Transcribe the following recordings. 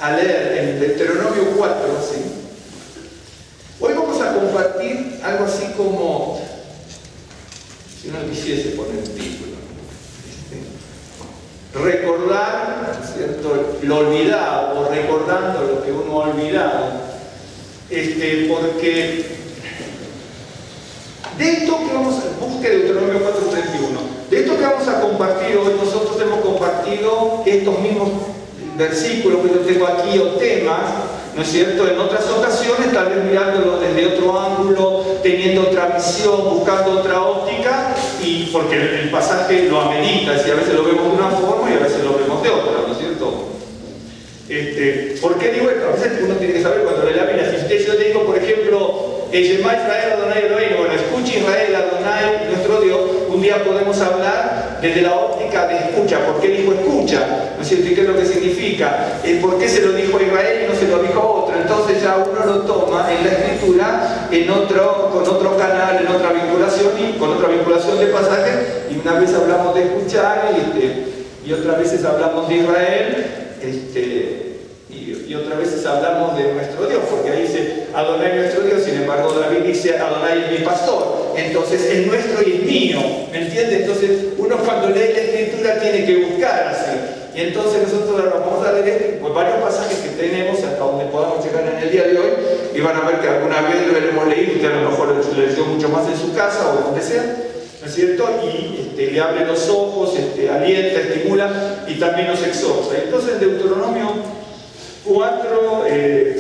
a leer en Deuteronomio 4, ¿sí? Hoy vamos a compartir algo así como, si uno quisiese poner un título, recordar, ¿cierto?, lo olvidado, o recordando lo que uno ha olvidado, porque de esto que vamos a buscar, Deuteronomio 4:31, de esto que vamos a compartir hoy, nosotros hemos compartido estos mismos versículos que yo tengo aquí, o temas, ¿no es cierto?, en otras ocasiones, tal vez mirándolo desde otro ángulo, teniendo otra visión, buscando otra óptica, y porque el pasaje lo amerita, y a veces lo vemos de una forma y a veces lo vemos de otra, ¿no es cierto? ¿Por qué digo esto? A veces uno tiene que saber cuando lee la Biblia. Si yo te digo, por ejemplo, Shema Israel Adonai Eloheinu, bueno, escucha Israel Adonai nuestro Dios, un día podemos hablar desde la óptica de escucha. ¿Por qué dijo escucha? ¿No es cierto? ¿Y qué es lo que significa? ¿Por qué se lo dijo a Israel y no se lo dijo a otro? Entonces ya uno lo toma en la escritura con otro canal, en otra vinculación, y con otra vinculación de pasajes, y una vez hablamos de escuchar y otras veces hablamos de Israel, y otras veces hablamos de nuestro Dios, porque ahí dice Adonai nuestro Dios, sin embargo David dice Adonai es mi pastor, entonces es nuestro y es mío, ¿me entiendes? Entonces uno cuando lee la escritura tiene que buscar así, y entonces nosotros vamos a leer pues, varios pasajes que tenemos hasta donde podamos llegar en el día de hoy, y van a ver que alguna vez lo hemos leído, usted a lo mejor lo leyó mucho más en su casa o donde sea, ¿no es cierto? Y le abre los ojos, alienta, estimula y también nos exhorta. Entonces Deuteronomio 4:31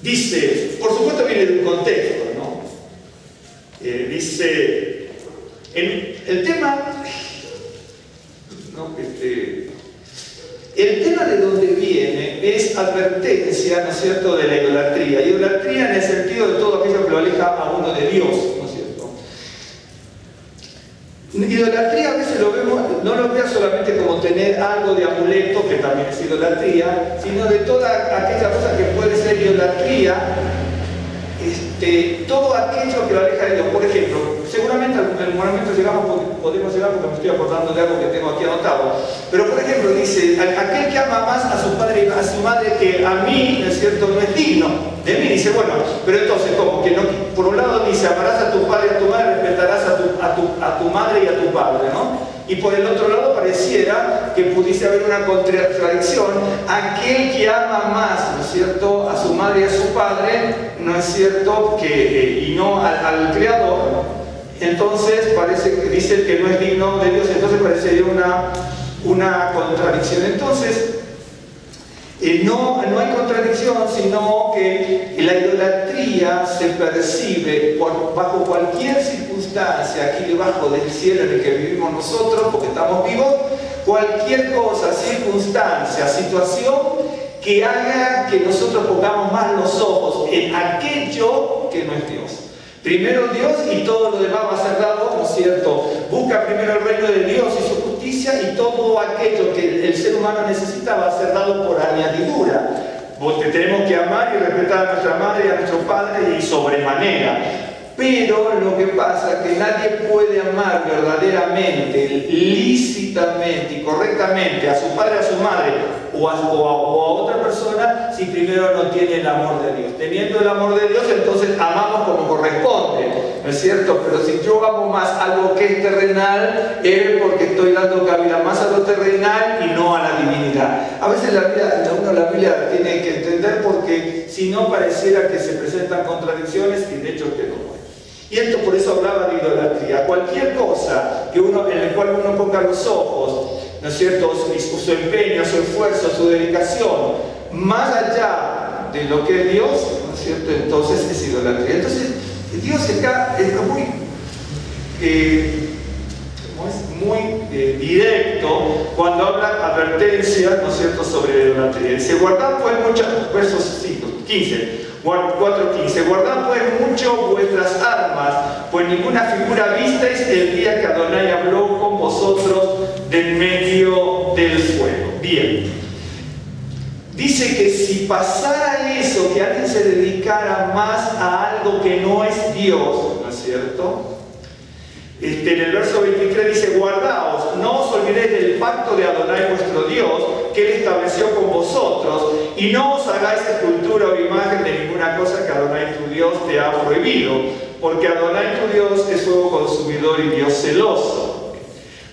dice, por supuesto viene de un contexto, ¿no? Dice, el tema, ¿no? El tema de donde viene es advertencia, ¿no es cierto?, de la idolatría. Idolatría en el sentido de todo aquello que lo aleja a uno de Dios, ¿no es cierto? Idolatría a veces lo vemos, no lo vea solamente como tener algo de amuleto, que también es idolatría, sino de toda aquella cosa que puede ser idolatría, todo aquello que lo aleja de Dios. Por ejemplo, seguramente en algún momento podemos llegar porque me estoy acordando de algo que tengo aquí anotado, pero por ejemplo dice, aquel que ama más a su padre y a su madre que a mí, ¿no es cierto?, no es digno de mí. Dice, bueno, pero entonces, ¿cómo? Que no, por un lado dice, amarás a tu padre y a tu madre, respetarás a tu madre y a tu padre, ¿no? Y por el otro lado pareciera que pudiese haber una contradicción, aquel que ama más, ¿no es cierto?, a su madre y a su padre, ¿no es cierto?, y no al Creador, entonces parece que dice que no es digno de Dios, entonces parecería una contradicción. Entonces, no hay contradicción, sino que la idolatría se percibe bajo cualquier circunstancia aquí debajo del cielo en el que vivimos nosotros, porque estamos vivos, cualquier cosa, circunstancia, situación que haga que nosotros pongamos más los ojos en aquello que no es Dios. Primero Dios y todo lo demás va a ser dado, ¿no es cierto? Busca primero el reino de Dios y su justicia, y todo aquello que el ser humano necesita va a ser dado por añadidura. Porque tenemos que amar y respetar a nuestra madre y a nuestro padre y sobremanera. Pero lo que pasa es que nadie puede amar verdaderamente, lícitamente y correctamente a su padre, a su madre o a otra persona si primero no tiene el amor de Dios. Teniendo el amor de Dios, entonces amamos como corresponde, ¿no es cierto? Pero si yo amo más algo que es terrenal, es porque estoy dando cabida más a lo terrenal y no a la divinidad. A veces uno la Biblia tiene que entender, porque si no pareciera que se presentan contradicciones, y de hecho que no. Y esto por eso hablaba de idolatría. Cualquier cosa en la cual uno ponga los ojos, ¿no es cierto?, su empeño, su esfuerzo, su dedicación, más allá de lo que es Dios, ¿no es cierto?, entonces es idolatría. Entonces, Dios acá es muy directo cuando habla advertencias, ¿no es cierto?, sobre la idolatría. Dice, guardad pues muchos, versos 15. 4:15, guardad pues mucho vuestras armas, pues ninguna figura visteis el día que Adonai habló con vosotros del medio del fuego. Bien, dice que si pasara eso, que alguien se dedicara más a algo que no es Dios, ¿no es cierto?, En el verso 23 dice: guardaos, no os olvidéis del pacto de Adonai vuestro Dios, que Él estableció con vosotros, y no os hagáis escultura o imagen de ninguna cosa que Adonai tu Dios te ha prohibido, porque Adonai tu Dios es fuego consumidor y Dios celoso.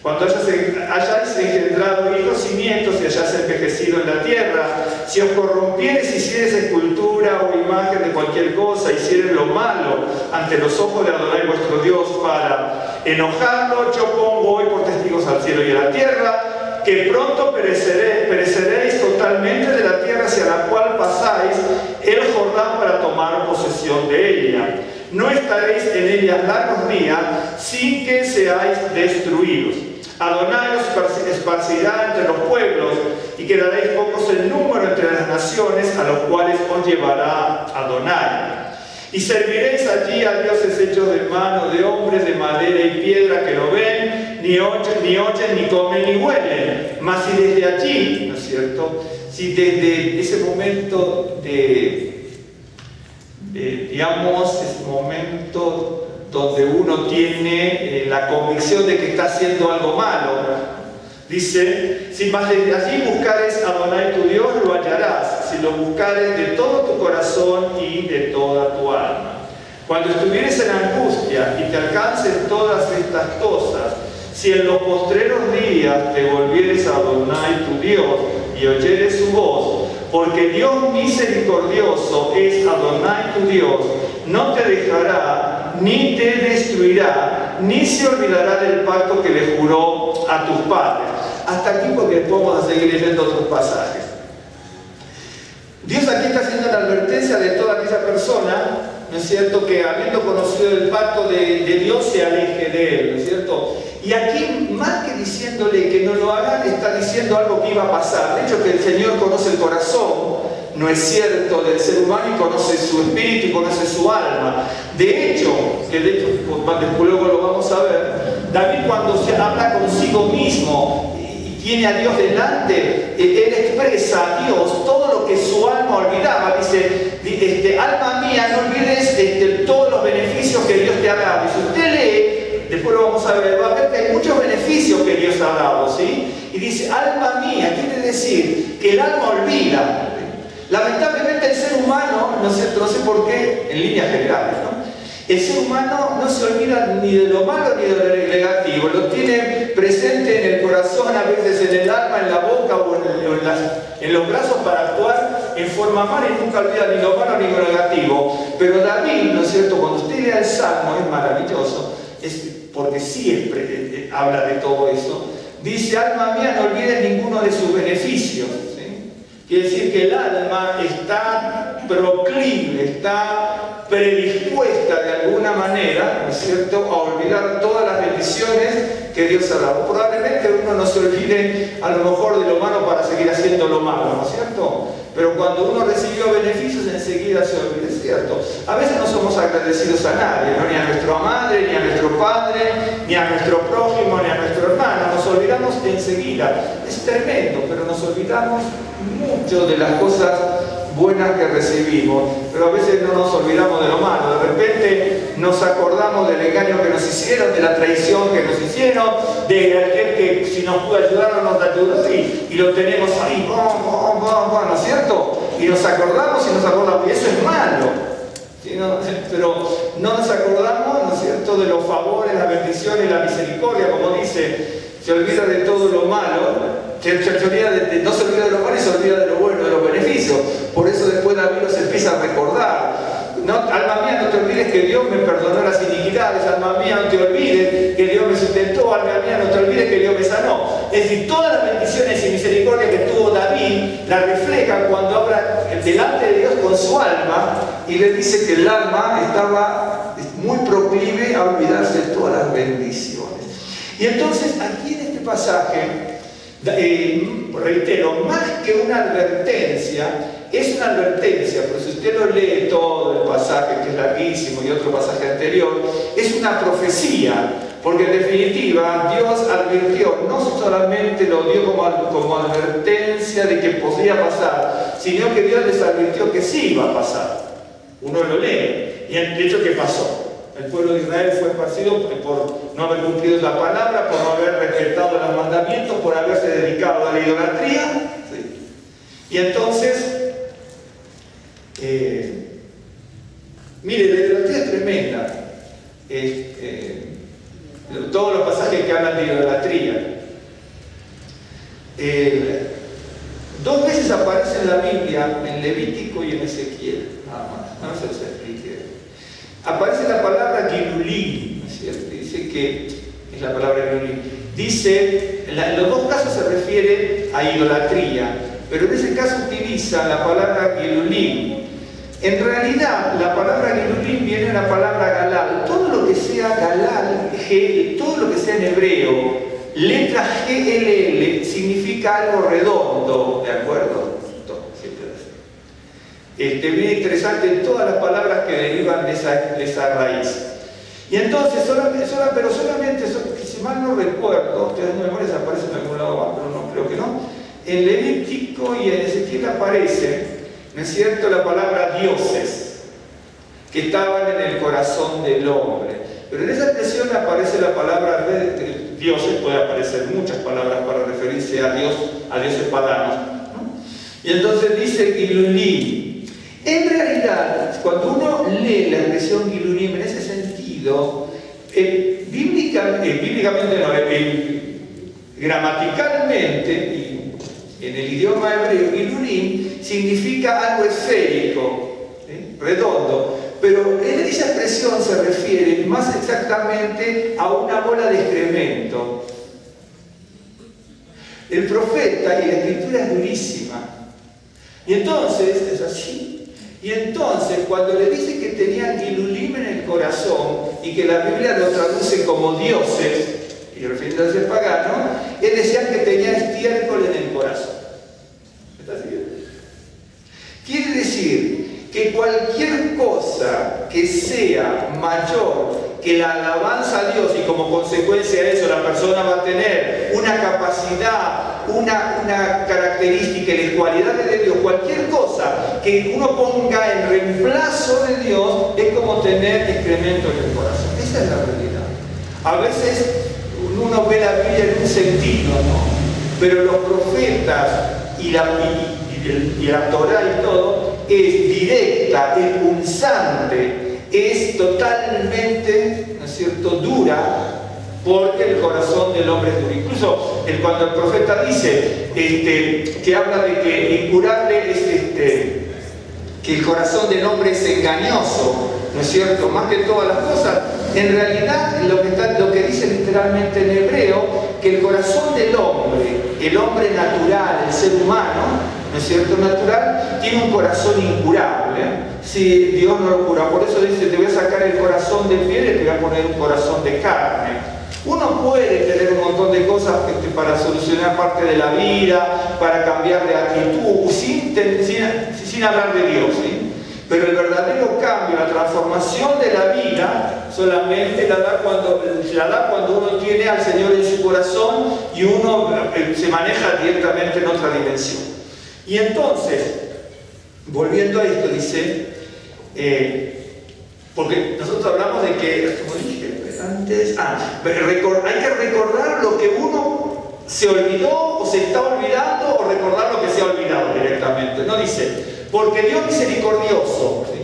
Cuando hayáis engendrado hijos y nietos y hayáis envejecido en la tierra, si os corrompiereis y hiciereis escultura o imagen de cualquier cosa, hiciereis lo malo ante los ojos de Adonai vuestro Dios para enojarlo, yo pongo hoy por testigos al cielo y a la tierra, que pronto pereceréis totalmente de la tierra hacia la cual pasáis el Jordán para tomar posesión de ella. No estaréis en ella largos días sin que seáis destruidos. Adonai os esparcirá entre los pueblos y quedaréis pocos en número entre las naciones a los cuales os llevará Adonai. Y serviréis allí a dioses hechos de mano de hombres, de madera y piedra, que no ven, ni oyen, ni comen, ni huelen. Mas si desde allí, ¿no es cierto?, si desde ese momento digamos, ese momento donde uno tiene la convicción de que está haciendo algo malo, dice: si más desde allí buscares a Adonai tu Dios, lo hallarás, si lo buscares de todo tu corazón y de toda tu alma. Cuando estuvieres en angustia y te alcancen todas estas cosas, si en los postreros días te volvieres a Adonai tu Dios y oyeres su voz, porque Dios misericordioso es Adonai tu Dios, no te dejará, ni te destruirá, ni se olvidará del pacto que le juró a tus padres. Hasta aquí, porque podemos seguir leyendo otros pasajes. Dios aquí está haciendo la advertencia de toda aquella persona, ¿no es cierto?, que habiendo conocido el pacto de Dios se aleje de él, ¿no es cierto? Y aquí, más que diciéndole que no lo hagan, está diciendo algo que iba a pasar. De hecho, que el Señor conoce el corazón, no es cierto, del ser humano, y conoce su espíritu y conoce su alma. De hecho, después luego lo vamos a ver, David, cuando se habla consigo mismo y tiene a Dios delante, él expresa a Dios todo lo que su alma olvidaba. Dice: alma mía, no olvides todos los beneficios que Dios te ha dado. Y si usted lee, después lo vamos a ver, va a ver que hay muchos beneficios que Dios ha dado, ¿sí? Y dice: alma mía, quiere decir que el alma olvida. Lamentablemente el ser humano, no sé por qué, en líneas generales, ¿no?, el ser humano no se olvida ni de lo malo ni de lo negativo, lo tiene presente en el corazón, a veces en el alma, en la boca o en los brazos, para actuar en forma mala, y nunca olvida ni lo malo ni lo negativo. Pero David, ¿no es cierto?, cuando usted lea el Salmo, es maravilloso, porque siempre habla de todo eso. Dice: alma mía, no olvides ninguno de sus beneficios. Quiere decir que el alma está proclive, está predispuesta de alguna manera, ¿no es cierto?, a olvidar todas las bendiciones que Dios ha dado. Probablemente uno no se olvide a lo mejor de lo malo para seguir haciendo lo malo, ¿no es cierto? Pero cuando uno recibió beneficios, enseguida se olvida, ¿es cierto? A veces no somos agradecidos a nadie, ¿no?, ni a nuestra madre, ni a nuestro padre, ni a nuestro prójimo, ni a nuestro hermano. Nos olvidamos enseguida. Es tremendo, pero nos olvidamos mucho de las cosas buenas que recibimos, pero a veces no nos olvidamos de lo malo. De repente nos acordamos del engaño que nos hicieron, de la traición que nos hicieron, de aquel que si nos pudo ayudar no nos ayudó, y lo tenemos ahí, ¿no es cierto? Y nos acordamos, y eso es malo, ¿sí? Pero no nos acordamos, ¿no es cierto?, de los favores, las bendiciones, la misericordia, como dice: se olvida de todo lo malo, no se olvida de lo malo y se olvida de lo bueno, de los beneficios. Por eso después David los empieza a recordar. No, alma mía, no te olvides que Dios me perdonó las iniquidades. Alma mía, no te olvides que Dios me sustentó. Alma mía, no te olvides que Dios me sanó. Es decir, todas las bendiciones y misericordia que tuvo David la refleja cuando habla delante de Dios con su alma, y le dice que el alma estaba muy proclive a olvidarse de todas las bendiciones. Y entonces aquí en este pasaje, reitero, más que una advertencia, es una advertencia, pero si usted lo lee todo el pasaje, que es larguísimo, y otro pasaje anterior, es una profecía, porque en definitiva Dios advirtió, no solamente lo dio como advertencia de que podría pasar, sino que Dios les advirtió que sí iba a pasar. Uno lo lee, y de hecho, ¿qué pasó? El pueblo de Israel fue esparcido por no haber cumplido la palabra, por no haber respetado los mandamientos, por haberse dedicado a la idolatría. ¿Sí? Y entonces, mire, la idolatría es tremenda. Todos los pasajes que hablan de idolatría. Dos veces aparece en la Biblia, en Levítico y en Ezequiel, nada más, no se los explique. Aparece la palabra Gilulim, ¿no es cierto? Dice que es la palabra Gilulim. Dice, en los dos casos se refiere a idolatría, pero en ese caso utiliza la palabra Gilulim. En realidad, la palabra Gilulim viene de la palabra Galal. Todo lo que sea Galal, todo lo que sea en hebreo, letra GLL significa algo redondo, ¿de acuerdo? Bien interesante en todas las palabras que derivan de esa raíz. Y entonces, pero solamente, si mal no recuerdo, ustedes no memoria aparece en algún lado más, pero no, creo que no. En Levítico y en Ezequiel aparece, ¿no es cierto?, la palabra dioses, que estaban en el corazón del hombre. Pero en esa expresión aparece la palabra de dioses, puede aparecer muchas palabras para referirse a dioses paganos, ¿no? Y entonces dice Gilulim. En realidad, cuando uno lee la expresión Gilulim en ese sentido, bíblicamente no, gramaticalmente, y en el idioma hebreo, Gilulim significa algo esférico, redondo. Pero en esa expresión se refiere más exactamente a una bola de excremento. El profeta y la escritura es durísima. Y entonces, es así. Y entonces, cuando le dice que tenían Gilulim en el corazón y que la Biblia lo traduce como dioses, y refiriéndose al pagano, él decía que tenía estiércol en el corazón. ¿Está siguiendo? Quiere decir que cualquier cosa que sea mayor que la alabanza a Dios, y como consecuencia de eso la persona va a tener una capacidad, una característica y las cualidades de Dios, cualquier cosa que uno ponga en reemplazo de Dios es como tener excremento en el corazón. Esa es la realidad. A veces uno ve la Biblia en un sentido, ¿no? Pero los profetas y la Torá y todo es directa, es punzante, es totalmente, ¿no es cierto?, dura, porque el corazón del hombre es duro. Incluso cuando el profeta dice que habla de que incurable es que el corazón del hombre es engañoso, ¿no es cierto?, más que todas las cosas, en realidad lo que dice literalmente en hebreo, que el corazón del hombre, el hombre natural, el ser humano, ¿no es cierto?, natural, tiene un corazón incurable, si Dios no lo cura. Por eso dice, te voy a sacar el corazón de piedra y te voy a poner un corazón de carne. Uno puede tener un montón de cosas para solucionar parte de la vida, para cambiar de actitud, sin hablar de Dios, ¿sí? Pero el verdadero cambio, la transformación de la vida, solamente la da cuando uno tiene al Señor en su corazón y uno se maneja directamente en otra dimensión. Y entonces, volviendo a esto, dice, porque nosotros hablamos de que, como dije antes, hay que recordar lo que uno se olvidó o se está olvidando, o recordar lo que se ha olvidado directamente. No dice, porque Dios misericordioso, ¿sí?,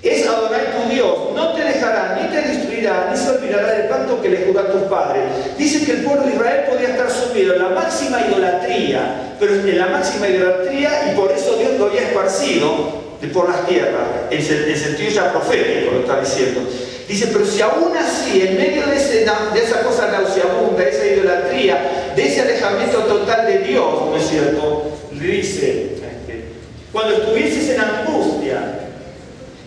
es Adonai tu Dios, no te dejará, ni te destruirá, ni se olvidará del pacto que le juró a tus padres. Dice que el pueblo de Israel podía estar sumido en la máxima idolatría, pero en la máxima idolatría, y por eso Dios lo había esparcido por las tierras, en sentido ya profético lo está diciendo. Dice, pero si aún así, en medio de esa cosa nauseabunda, de esa idolatría, de ese alejamiento total de Dios, ¿no es cierto?, le dice, cuando estuvieses en angustia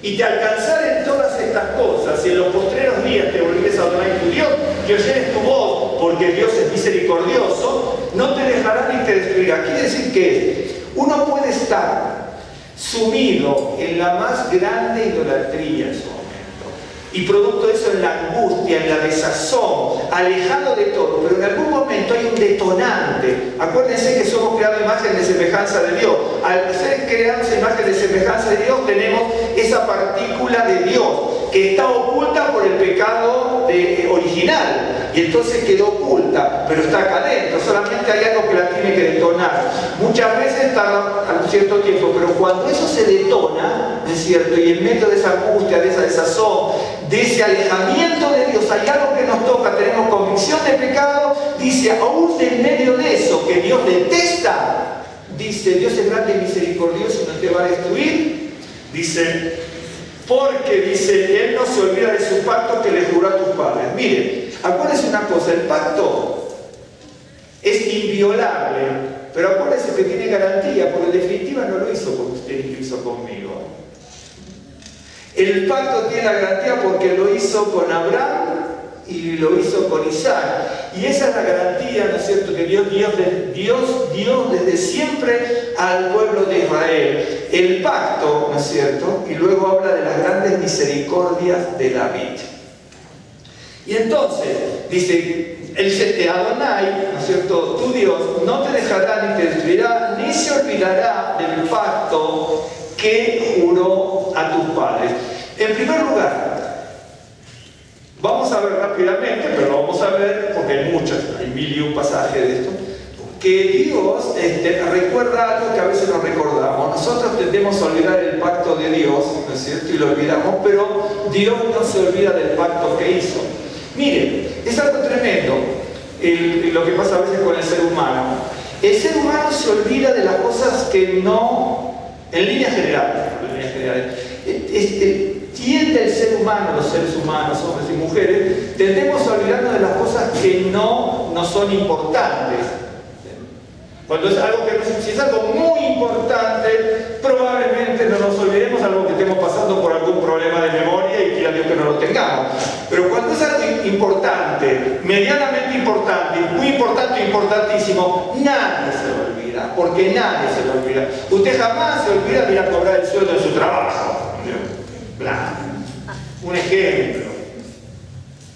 y te alcanzaren todas estas cosas, y en los postreros días te volvieres a Adonai tu Dios, que oyeres tu voz, porque Dios es misericordioso, no te dejará ni te destruirá. Quiere decir que uno puede estar sumido en la más grande idolatría en su momento, y producto de eso en la angustia, en la desazón, alejado de todo, pero en algún momento hay un detonante. Acuérdense que somos creados a imagen de semejanza de Dios. Al ser creados a imagen de semejanza de Dios, tenemos esa partícula de Dios. que está oculta por el pecado original. Y entonces quedó oculta, pero está acá adentro. Solamente hay algo que la tiene que detonar. Muchas veces tarda un cierto tiempo, pero cuando eso se detona, ¿no es cierto? Y en medio de esa angustia, de esa desazón, de ese alejamiento de Dios, hay algo que nos toca, tenemos convicción de pecado, dice, aún en medio de eso que Dios detesta, dice, Dios es grande y misericordioso y no te va a destruir, dice, porque dice, Él no se olvida de su pacto que le juró a tus padres. Miren, acuérdense una cosa, el pacto es inviolable, pero acuérdense que tiene garantía, porque en definitiva no lo hizo con usted ni lo hizo conmigo. El pacto tiene la garantía porque lo hizo con Abraham y lo hizo con Isaac. Y esa es la garantía, ¿no es cierto?, que Dios dio desde siempre al pueblo de Israel. El pacto, ¿no es cierto?, y luego habla de las grandes misericordias de David. Y entonces, dice, Adonai, ¿no es cierto?, tu Dios, no te dejará ni te destruirá, ni se olvidará del pacto que juró a tus padres. En primer lugar, vamos a ver rápidamente, pero lo vamos a ver porque hay mil y un pasajes de esto, que Dios recuerda algo que a veces no recordamos. Nosotros tendemos a olvidar el pacto de Dios, ¿no es cierto?, y lo olvidamos, pero Dios no se olvida del pacto que hizo. Miren, es algo tremendo lo que pasa a veces con el ser humano. El ser humano se olvida de las cosas que no, en líneas generales, tiende el ser humano, los seres humanos, hombres y mujeres, tendemos a olvidarnos de las cosas que no son importantes. Cuando es algo que si es algo muy importante, probablemente no nos olvidemos, algo que estemos pasando por algún problema de memoria y quiera Dios que no lo tengamos. Pero cuando es algo importante, medianamente importante, muy importante, importantísimo, nadie se lo olvida, porque nadie se lo olvida. Usted jamás se olvida de ir a cobrar el sueldo de su trabajo. Bla. Un ejemplo.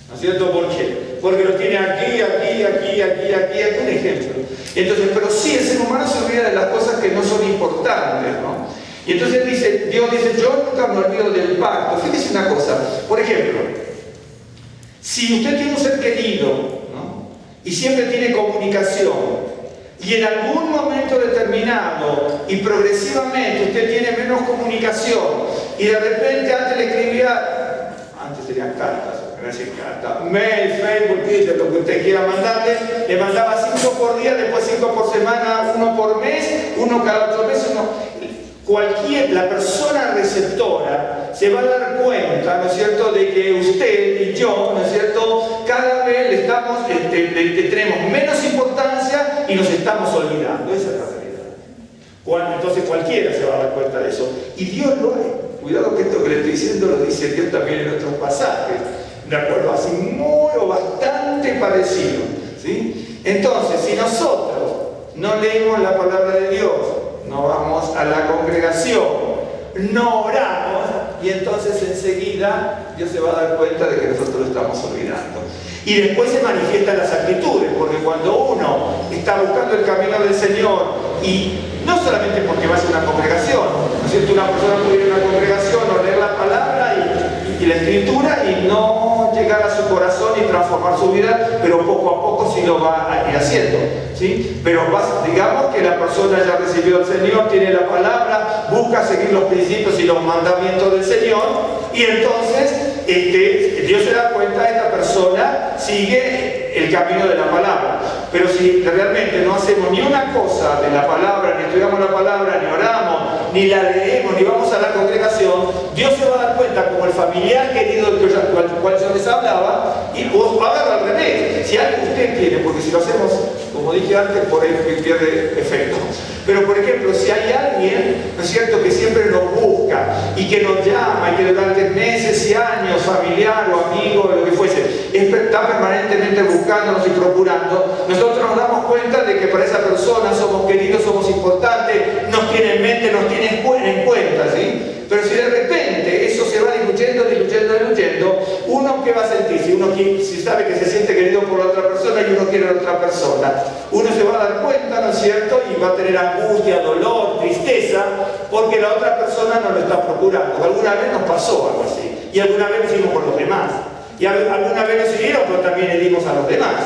¿No es cierto? ¿Por qué? Porque lo tiene aquí, un ejemplo. Entonces, pero sí, el ser humano se olvida de las cosas que no son importantes, ¿no? Y entonces Dios dice, yo nunca me olvido del pacto. Fíjese una cosa, por ejemplo, si usted tiene un ser querido, ¿no?, y siempre tiene comunicación, y en algún momento determinado y progresivamente usted tiene menos comunicación, y de repente antes le escribía, antes serían cartas, gracias, cartas, mail, Facebook, Twitter, lo que usted quiera mandarle, le mandaba 5 por día, después 5 por semana, 1 por mes, 1 cada 8 meses, la persona receptora se va a dar cuenta, ¿no es cierto?, de que usted y yo, ¿no es cierto?, cada vez le tenemos menos importancia y nos estamos olvidando. Esa es la realidad. Entonces cualquiera se va a dar cuenta de eso. Y Dios lo es. Cuidado que esto que le estoy diciendo lo dice Dios también en otros pasajes. ¿De acuerdo? Así muy o bastante parecido, ¿sí? Entonces, si nosotros no leemos la palabra de Dios, no vamos a la congregación, no oramos, y entonces enseguida Dios se va a dar cuenta de que nosotros lo estamos olvidando. Y después se manifiestan las actitudes, porque cuando uno está buscando el camino del Señor, y no solamente porque va a ser una congregación, ¿no es cierto? Una persona puede ir a una congregación o leer la palabra y la escritura y no llegar a su corazón y transformar su vida, pero poco a poco sí lo va a ir haciendo, ¿sí? Pero digamos que la persona ya recibió al Señor, tiene la palabra, busca seguir los principios y los mandamientos del Señor, y entonces Dios se da cuenta, esta persona sigue el camino de la palabra. Pero si realmente no hacemos ni una cosa de la palabra, ni estudiamos la palabra, ni oramos, ni la leemos, ni vamos a la congregación, Dios se va a dar cuenta, como el familiar querido del cual yo les hablaba, y vos va a dar al revés. Si algo usted tiene, porque si lo hacemos, como dije antes, por ahí pierde efecto. Pero por ejemplo, si hay alguien, ¿no es cierto?, que siempre nos busca y que nos llama y que durante meses y años, familiar o amigo, lo que fuese, está permanentemente buscándonos y procurando, nosotros nos damos cuenta de que para esa persona somos queridos, somos importantes, nos tiene en mente, nos tiene en cuenta, ¿sí? Pero si de repente eso se va diluyendo, ¿uno qué va a sentir? Si sabe que se siente querido por la otra persona y uno quiere a la otra persona, uno se va a dar cuenta, ¿no es cierto?, y va a tener angustia, dolor, tristeza, porque la otra persona no lo está procurando. Alguna vez nos pasó algo así. Y alguna vez lo hicimos por los demás. Y alguna vez nos siguieron, pero también le dimos a los demás.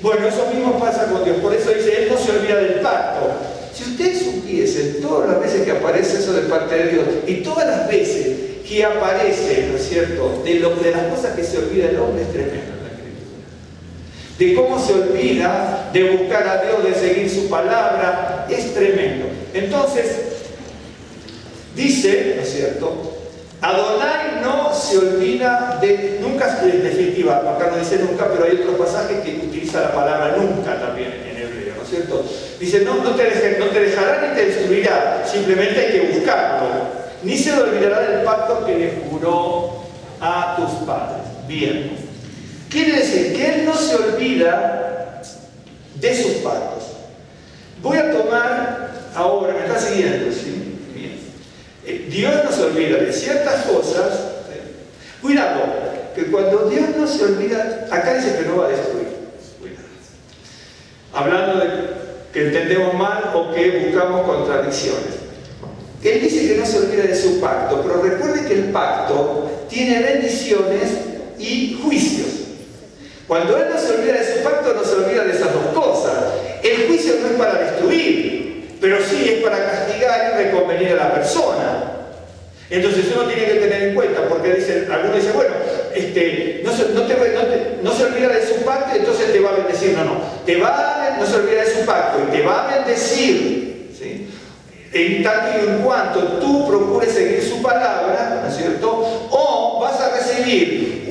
Bueno, eso mismo pasa con Dios. Por eso dice, Él no se olvida del pacto. Si ustedes supiesen todas las veces que aparece eso de parte de Dios, y todas las veces que aparece, ¿no es cierto?, de las cosas que se olvida el hombre, es tremendo en la Escritura. De cómo se olvida de buscar a Dios, de seguir su palabra, es tremendo. Entonces, dice, ¿no es cierto?, Adonai no se olvida de, nunca en definitiva, acá no dice nunca, pero hay otro pasaje que utiliza la palabra nunca también en hebreo, ¿no es cierto? Dice, no te dejará ni te destruirá, simplemente hay que buscarlo. Ni se olvidará del pacto que le juró a tus padres. Bien. Quiere decir que Él no se olvida de sus pactos. Voy a tomar ahora, me está siguiendo, ¿sí? Dios no se olvida de ciertas cosas. Cuidado, que cuando Dios no se olvida, acá dice que no va a destruir. Cuidado. Hablando de que entendemos mal o que buscamos contradicciones. Él dice que no se olvida de su pacto, pero recuerde que el pacto tiene bendiciones y juicios. Cuando Él no se olvida de su pacto, no se olvida de esas dos cosas. El juicio no es para destruir, pero sí es para castigar y reconvenir a la persona. Entonces uno tiene que tener en cuenta, porque algunos dicen, bueno, no se olvida de su pacto, entonces te va a bendecir. No se olvida de su pacto y te va a bendecir, ¿sí? En tanto y en cuanto tú procures seguir su palabra, ¿no es cierto? O vas a recibir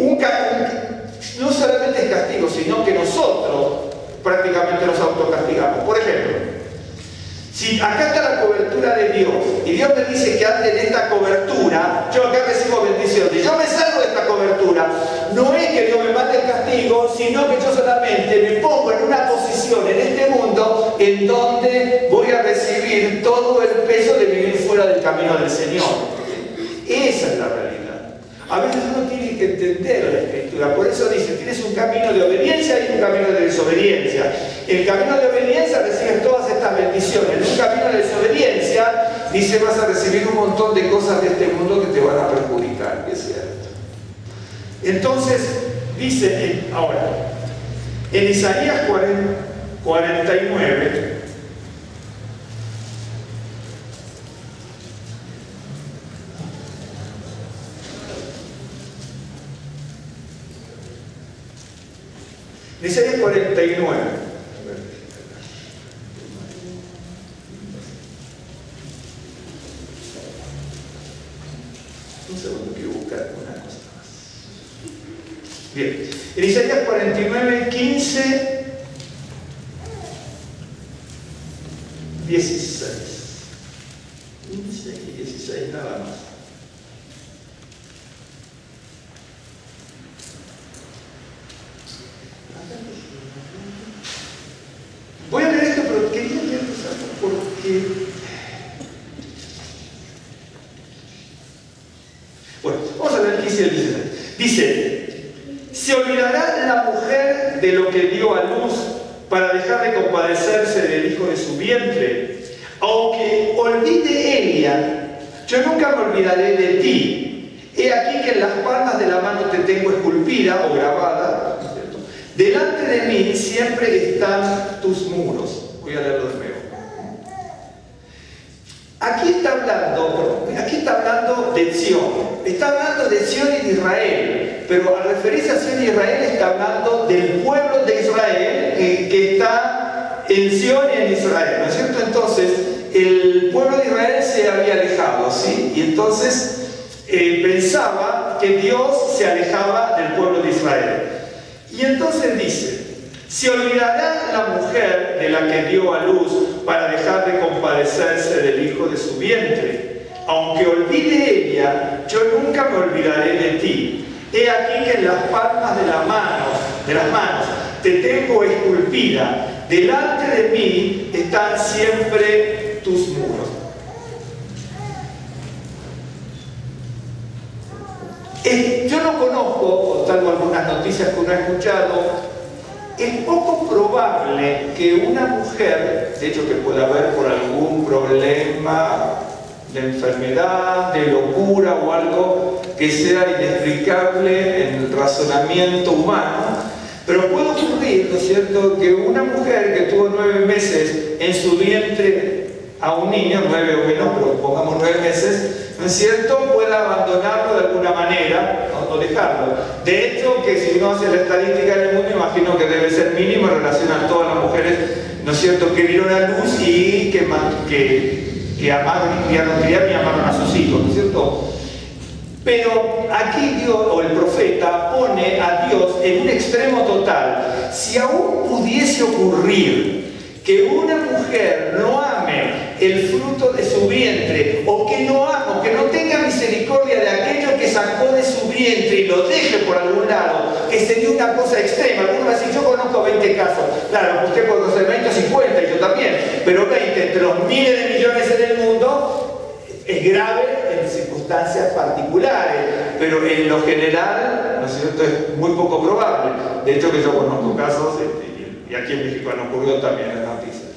no solamente el castigo, sino que nosotros prácticamente nos autocastigamos. Por ejemplo, si acá está la cobertura de Dios y Dios me dice que ande en esta cobertura, yo acá recibo bendiciones. Yo me salgo de esta cobertura. No es que Dios me mande el castigo, sino que yo solamente me pongo en una posición en este mundo en donde voy a recibir todo el peso de vivir fuera del camino del Señor. Esa es la realidad. A veces uno tiene que entender la Escritura. Por eso dice, tienes un camino de obediencia y un camino de desobediencia. El camino de obediencia recibes todas estas bendiciones. En un camino de desobediencia, dice, vas a recibir un montón de cosas de este mundo que te van a perjudicar, que es cierto. Entonces, dice, ahora, en Isaías 49, Isaías 49. Un segundo, quiero buscar una cosa más. Bien, en Isaías 49, 15, 16. 15 y 16, nada más. Voy a leer esto, pero quería leer esto porque... Bueno, vamos a ver el 15 y el 16. Dice, ¿se olvidará la mujer de lo que dio a luz para dejar de compadecerse del hijo de su vientre? Aunque olvide ella, yo nunca me olvidaré de ti. He aquí que en las palmas de la mano te tengo esculpida o grabada, ¿no es cierto? Delante de mí siempre están tus muros. Voy a leerlo de nuevo. Aquí está hablando de Sion. Está hablando de Sion y de Israel. Pero al referirse a Sion y Israel está hablando del pueblo de Israel que está en Sion y en Israel, ¿no es cierto? Entonces, el pueblo de Israel se había alejado, ¿sí? Y entonces pensaba que Dios se alejaba del pueblo de Israel. Y entonces dice, ¿se olvidará la mujer de la que dio a luz para dejar de compadecerse del hijo de su vientre? Aunque olvide ella, yo nunca me olvidaré de ti. He aquí que en las palmas de las manos te tengo esculpida. Delante de mí están siempre tus muros. Yo no conozco, salvo algunas noticias que uno ha escuchado, es poco probable que una mujer, de hecho que pueda haber por algún problema de enfermedad, de locura o algo que sea inexplicable en el razonamiento humano, pero puede ocurrir, ¿no es cierto?, que una mujer que tuvo 9 meses en su vientre a un niño, 9 o menos, pero pongamos 9 meses, ¿no es cierto?, pueda abandonarlo de alguna manera, ¿no?, o dejarlo. De hecho, que si uno hace la estadística del mundo, imagino que debe ser mínimo en relación a todas las mujeres, ¿no es cierto?, que vieron a luz y que amaron y criaron y amaron a sus hijos, ¿no es cierto? Pero aquí Dios, o el profeta, pone a Dios en un extremo total. Si aún pudiese ocurrir que una mujer no ame el fruto de su vientre, o que no tenga misericordia de aquello que sacó de su vientre y lo deje por algún lado, que sería una cosa extrema. Algunos va a decir, yo conozco 20 casos. Claro, usted conoce 20 o 50, y yo también, pero 20 entre los miles de millones en el mundo es grave en circunstancias particulares, pero en lo general, ¿no es cierto?, es muy poco probable. De hecho, que yo conozco casos, y aquí en México han ocurrido también en la noticia,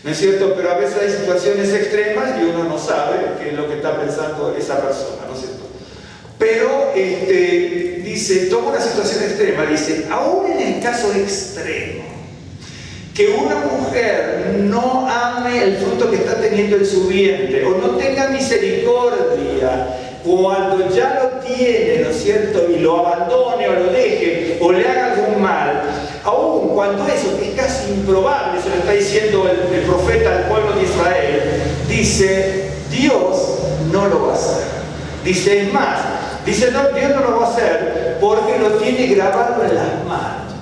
¿no es cierto? Pero a veces hay situaciones extremas y uno no sabe qué es lo que está pensando esa persona, ¿no es cierto? Pero dice, toma una situación extrema, dice, aún en el caso extremo, que una mujer no ame el fruto que está teniendo en su vientre, o no tenga misericordia cuando ya lo tiene, ¿no es cierto?, y lo abandone o lo deje, o le haga algún mal, aún cuando eso, que es casi improbable, se lo está diciendo el profeta al pueblo de Israel, dice, Dios no lo va a hacer. Dice, es más, dice, no, Dios no lo va a hacer porque lo tiene grabado en las manos,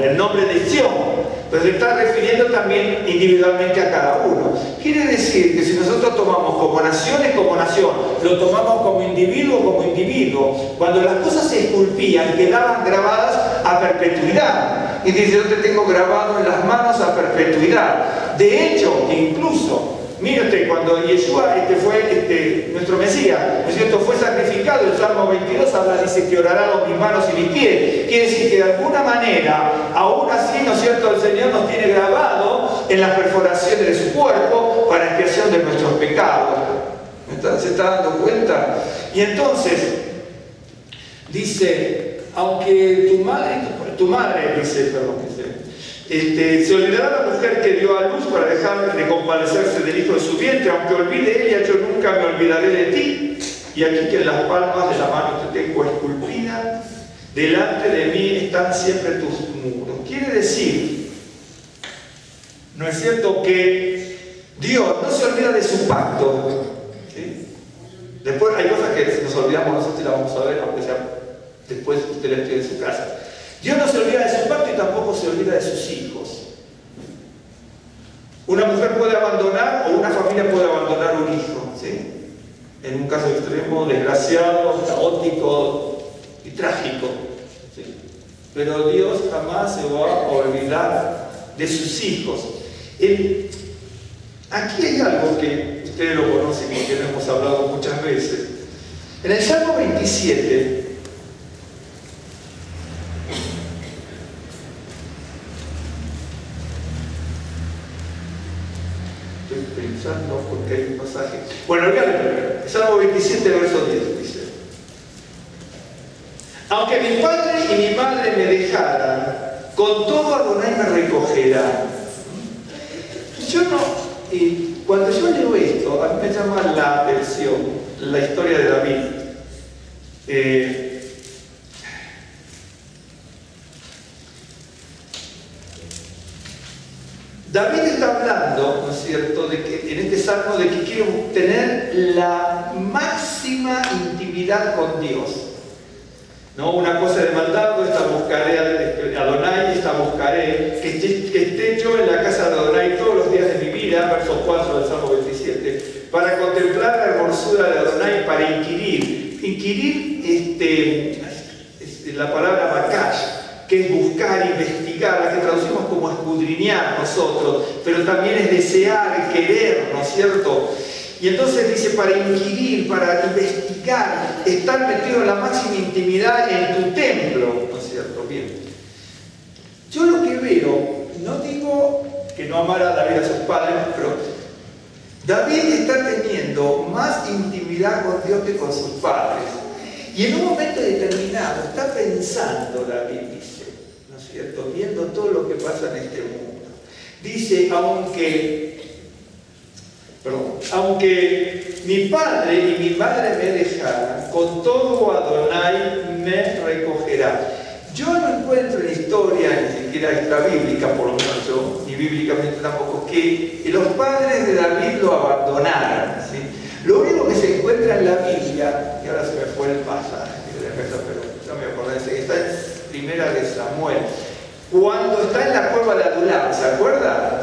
el nombre de Sion. Pero se está refiriendo también individualmente a cada uno. Quiere decir que si nosotros tomamos como nación, lo tomamos como individuo, cuando las cosas se esculpían, quedaban grabadas a perpetuidad. Y dice, yo te tengo grabado en las manos a perpetuidad. De hecho, incluso, mire usted, cuando Yeshua fue nuestro Mesías, ¿no es cierto?, fue sacrificado, el Salmo 22 habla, dice que orará con mis manos y mis pies. Quiere decir que de alguna manera, aún así, ¿no es cierto?, el Señor nos tiene grabado en las perforaciones de su cuerpo para expiación de nuestros pecados. ¿Se está dando cuenta? Y entonces, dice, aunque tu madre, se olvidará la mujer que dio a luz para dejar de compadecerse del hijo de su vientre, aunque olvide ella, yo nunca me olvidaré de ti. Y aquí que en las palmas de la mano te tengo esculpida, delante de mí están siempre tus muros. Quiere decir, ¿no es cierto?, que Dios no se olvida de su pacto, ¿sí? Después hay cosas que nos olvidamos nosotros y las vamos a ver, aunque sea después usted la estudie en su casa. Dios no se olvida de su pacto y tampoco se olvida de sus hijos. Una mujer puede abandonar, o una familia puede abandonar un hijo, ¿sí?, en un caso extremo, desgraciado, caótico y trágico, ¿sí? Pero Dios jamás se va a olvidar de sus hijos. Aquí hay algo que ustedes lo conocen porque lo hemos hablado muchas veces. En el Salmo 27, pensando porque hay un pasaje. Bueno, el Salmo 27, verso 10 dice: aunque mi padre y mi madre me dejaran, con todo Adonai me recogerá. Y cuando yo leo esto, a mí me llama la atención la historia de David. David está hablando, ¿no es cierto?, de que, en este salmo, de que quiere tener la máxima intimidad con Dios. ¿No? Una cosa de maldad, esta buscaré a Adonai, esta buscaré, que esté yo en la casa de Adonai todos los días de mi vida, verso 4 del Salmo 27, para contemplar la hermosura de Adonai, para inquirir. Inquirir, la palabra bakash, que es buscar, investigar, la que traducimos como escudriñar nosotros, pero también es desear, querer, ¿no es cierto? Y entonces dice, para inquirir, para investigar, estar metido en la máxima intimidad en tu templo, ¿no es cierto? Bien. Yo lo que veo, no digo que no amara a David a sus padres, pero David está teniendo más intimidad con Dios que con sus padres. Y en un momento determinado está pensando, David dice, ¿no es cierto?, viendo todo lo que pasa en este mundo. Dice, aunque mi padre y mi madre me dejaran, con todo Adonai me recogerá. Yo no encuentro en la historia, ni siquiera extrabíblica, por lo menos yo, ni bíblicamente tampoco, que los padres de David lo abandonaran, ¿sí? Lo único que se encuentra en la Biblia, y ahora se me fue el pasaje, pero no me acordé, que está en Primera de Samuel, cuando está en la cueva de Adulam, ¿se acuerdan?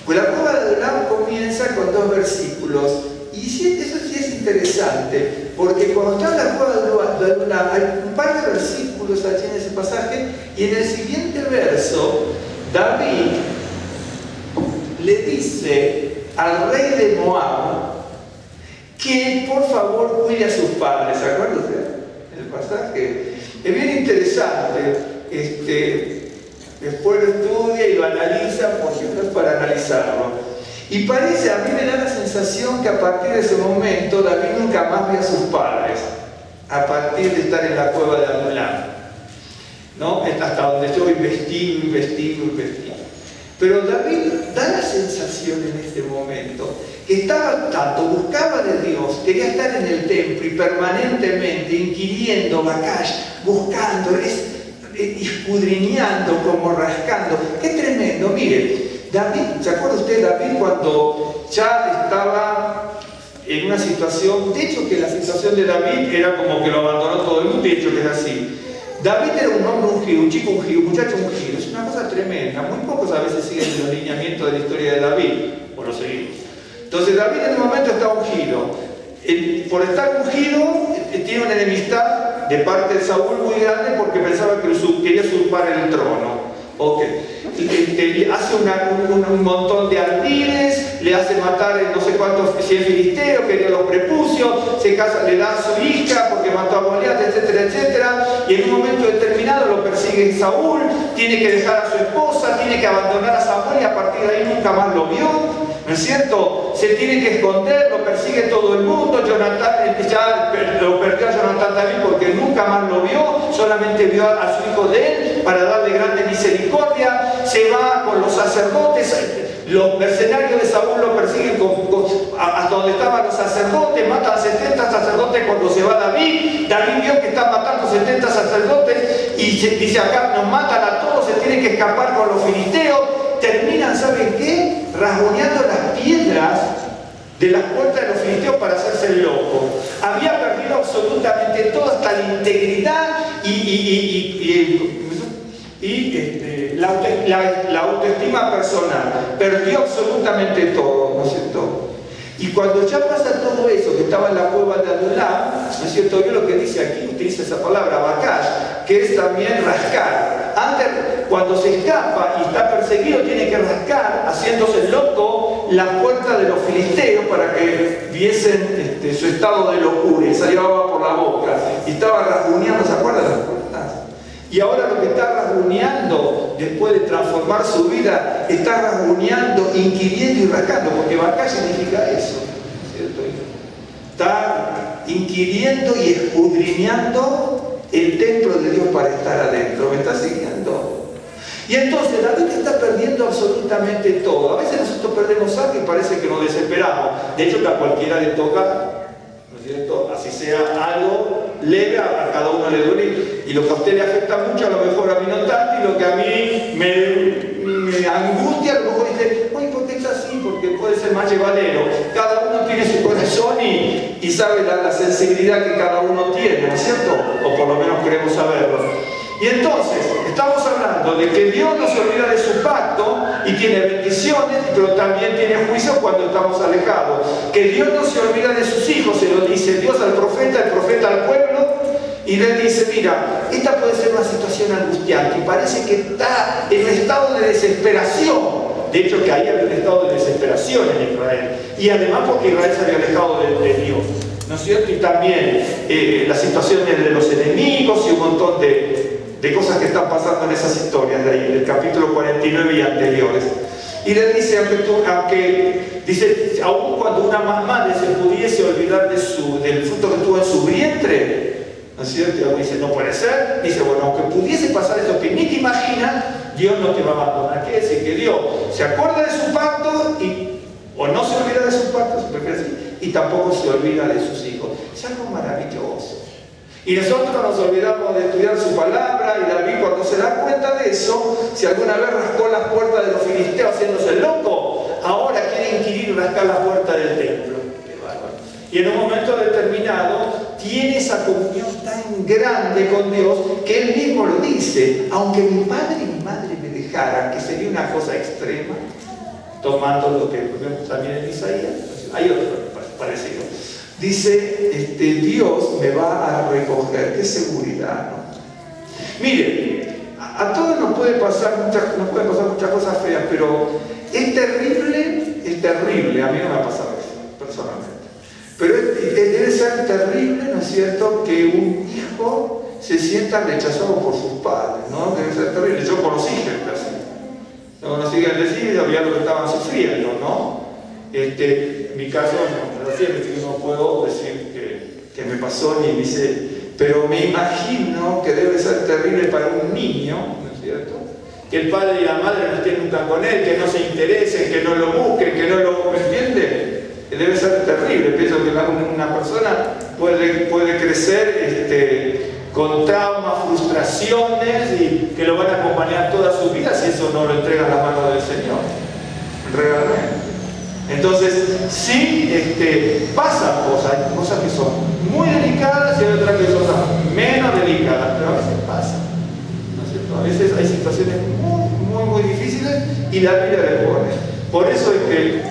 Pues la cueva de Adulam comienza con 2 versículos, y eso sí es interesante, porque cuando está en la cueva de Adulam hay un par de versículos allí en ese pasaje, y en el siguiente verso, David le dice al rey de Moab que por favor cuide a sus padres. ¿Se acuerdan ustedes? El pasaje es bien interesante. Después lo estudia y lo analiza, porque no es para analizarlo. Y parece, a mí me da la sensación que a partir de ese momento David nunca más ve a sus padres, a partir de estar en la cueva de Adulam, ¿no? Hasta donde yo investigo. Pero David da la sensación en este momento que estaba tanto, buscaba de Dios, quería estar en el templo y permanentemente inquiriendo, buscando, escudriñando, como rascando. ¡Qué tremendo! Mire, David, ¿se acuerda usted David cuando ya estaba en una situación? De hecho que la situación de David era como que lo abandonó todo el mundo, de hecho que es así. David era un hombre ungido, un chico ungido, un muchacho ungido. Es una cosa tremenda. Muy pocos a veces siguen los lineamientos de la historia de David, o lo seguimos. Entonces David en un momento está ungido. Por estar ungido, tiene una enemistad de parte de Saúl muy grande porque pensaba que quería usurpar el trono. Hace un montón de ardides, le hace matar no sé cuántos 100 filisteos, quería los prepucios, se casa, le da a su hija porque mató a Goliat, etcétera, etcétera. Y en un momento determinado lo persigue Saúl, tiene que dejar a su esposa, tiene que abandonar a Samuel y a partir de ahí nunca más lo vio. ¿No es cierto? Se tiene que esconder, lo persigue todo el mundo. Jonatán, ya lo perdió a Jonatán David porque nunca más lo vio, solamente vio a su hijo de él para darle grande misericordia. Se va con los sacerdotes, los mercenarios de Saúl lo persiguen hasta donde estaban los sacerdotes, matan a 70 sacerdotes cuando se va David. David vio que están matando 70 sacerdotes y dice acá, nos matan a todos, se tiene que escapar con los filisteos. Terminan, ¿saben qué? Rasguñando las piedras de las puertas de los filisteos para hacerse el loco. Había perdido absolutamente todo, hasta la integridad la autoestima personal. Perdió absolutamente todo, ¿no es cierto? Y cuando ya pasa todo eso, que estaba en la cueva de Adulam, ¿no es cierto? Yo lo que dice aquí, utiliza esa palabra, bakash, que es también rascar. Antes, cuando se escapa y está perseguido, tiene que rascar, haciéndose loco, la puerta de los filisteos para que viesen su estado de locura. Y se llevaba por la boca. Y estaba rasguñando, ¿se acuerdan de las puertas? Y ahora lo que está rasguñando, después de transformar su vida, está rasguñando, inquiriendo y rascando, porque bakash significa eso, ¿cierto? Está inquiriendo y escudriñando el templo de Dios para estar adentro. ¿Me está siguiendo? Y entonces David está perdiendo absolutamente todo. A veces nosotros perdemos algo y parece que nos desesperamos. De hecho, que a cualquiera le toca, ¿no es cierto? Así sea algo leve, a cada uno le duele. Y lo que a usted le afecta mucho, a lo mejor a mí no tanto, y lo que a mí me angustia, a lo mejor dice, oye, ¿por qué está así? Porque puede ser más llevadero. Cada uno tiene su corazón y sabe la sensibilidad que cada uno tiene, ¿no es cierto? O por lo menos queremos saberlo. Y entonces, estamos hablando de que Dios no se olvida de su pacto y tiene bendiciones, pero también tiene juicio cuando estamos alejados. Que Dios no se olvida de sus hijos, se lo dice Dios al profeta, el profeta al pueblo, y le dice, mira, esta puede ser una situación angustiante y parece que está en un estado de desesperación. De hecho, que ahí había un estado de desesperación en Israel. Y además porque Israel se había alejado de Dios, ¿no es cierto? Y también las situaciones de los enemigos y un montón de cosas que están pasando en esas historias de ahí, del capítulo 49 y anteriores. Y le dice, dice, aun cuando una madre se pudiese olvidar del fruto que tuvo en su vientre, ¿no es cierto? Y dice, no puede ser. Dice, bueno, aunque pudiese pasar eso que ni te imaginas, Dios no te va a abandonar. ¿Qué decir? Que Dios se acuerda de su pacto o no se olvida de su pacto, se prefiere decir, y tampoco se olvida de sus hijos. Es algo maravilloso. Y nosotros nos olvidamos de estudiar su palabra, y David, cuando se da cuenta de eso, si alguna vez rascó las puertas de los filisteos haciéndose loco, ahora quiere inquirir y rascar las puertas del templo. Qué bárbaro. Y en un momento determinado tiene esa comunión tan grande con Dios que él mismo lo dice: aunque mi padre y mi madre me dejaran, que sería una cosa extrema, tomando lo que vemos también en Isaías, hay otro parecido. Dice, Dios me va a recoger. Qué seguridad, ¿no? Mire, a todos nos pueden pasar muchas cosas feas, pero es terrible, a mí no me ha pasado eso, personalmente. Pero debe ser terrible, ¿no es cierto?, que un hijo se sienta rechazado por sus padres, ¿no? Debe ser terrible. Yo conocí gente así. Yo conocí gente así y sabía lo que estaban sufriendo, ¿no? En mi caso, no puedo decir que me pasó ni dice, pero me imagino que debe ser terrible para un niño, ¿no es cierto?, que el padre y la madre no estén nunca con él, que no se interesen, que no lo busquen, que no lo... ¿Me entiende? Que debe ser terrible. Pienso que una persona puede crecer con traumas, frustraciones, y que lo van a acompañar toda su vida si eso no lo entrega a la mano del Señor. Realmente. Entonces, sí, pasan cosas que son muy delicadas y hay otras que son menos delicadas, pero a veces pasan, ¿no es cierto? A veces hay situaciones muy difíciles y la Biblia le pone. Por eso es que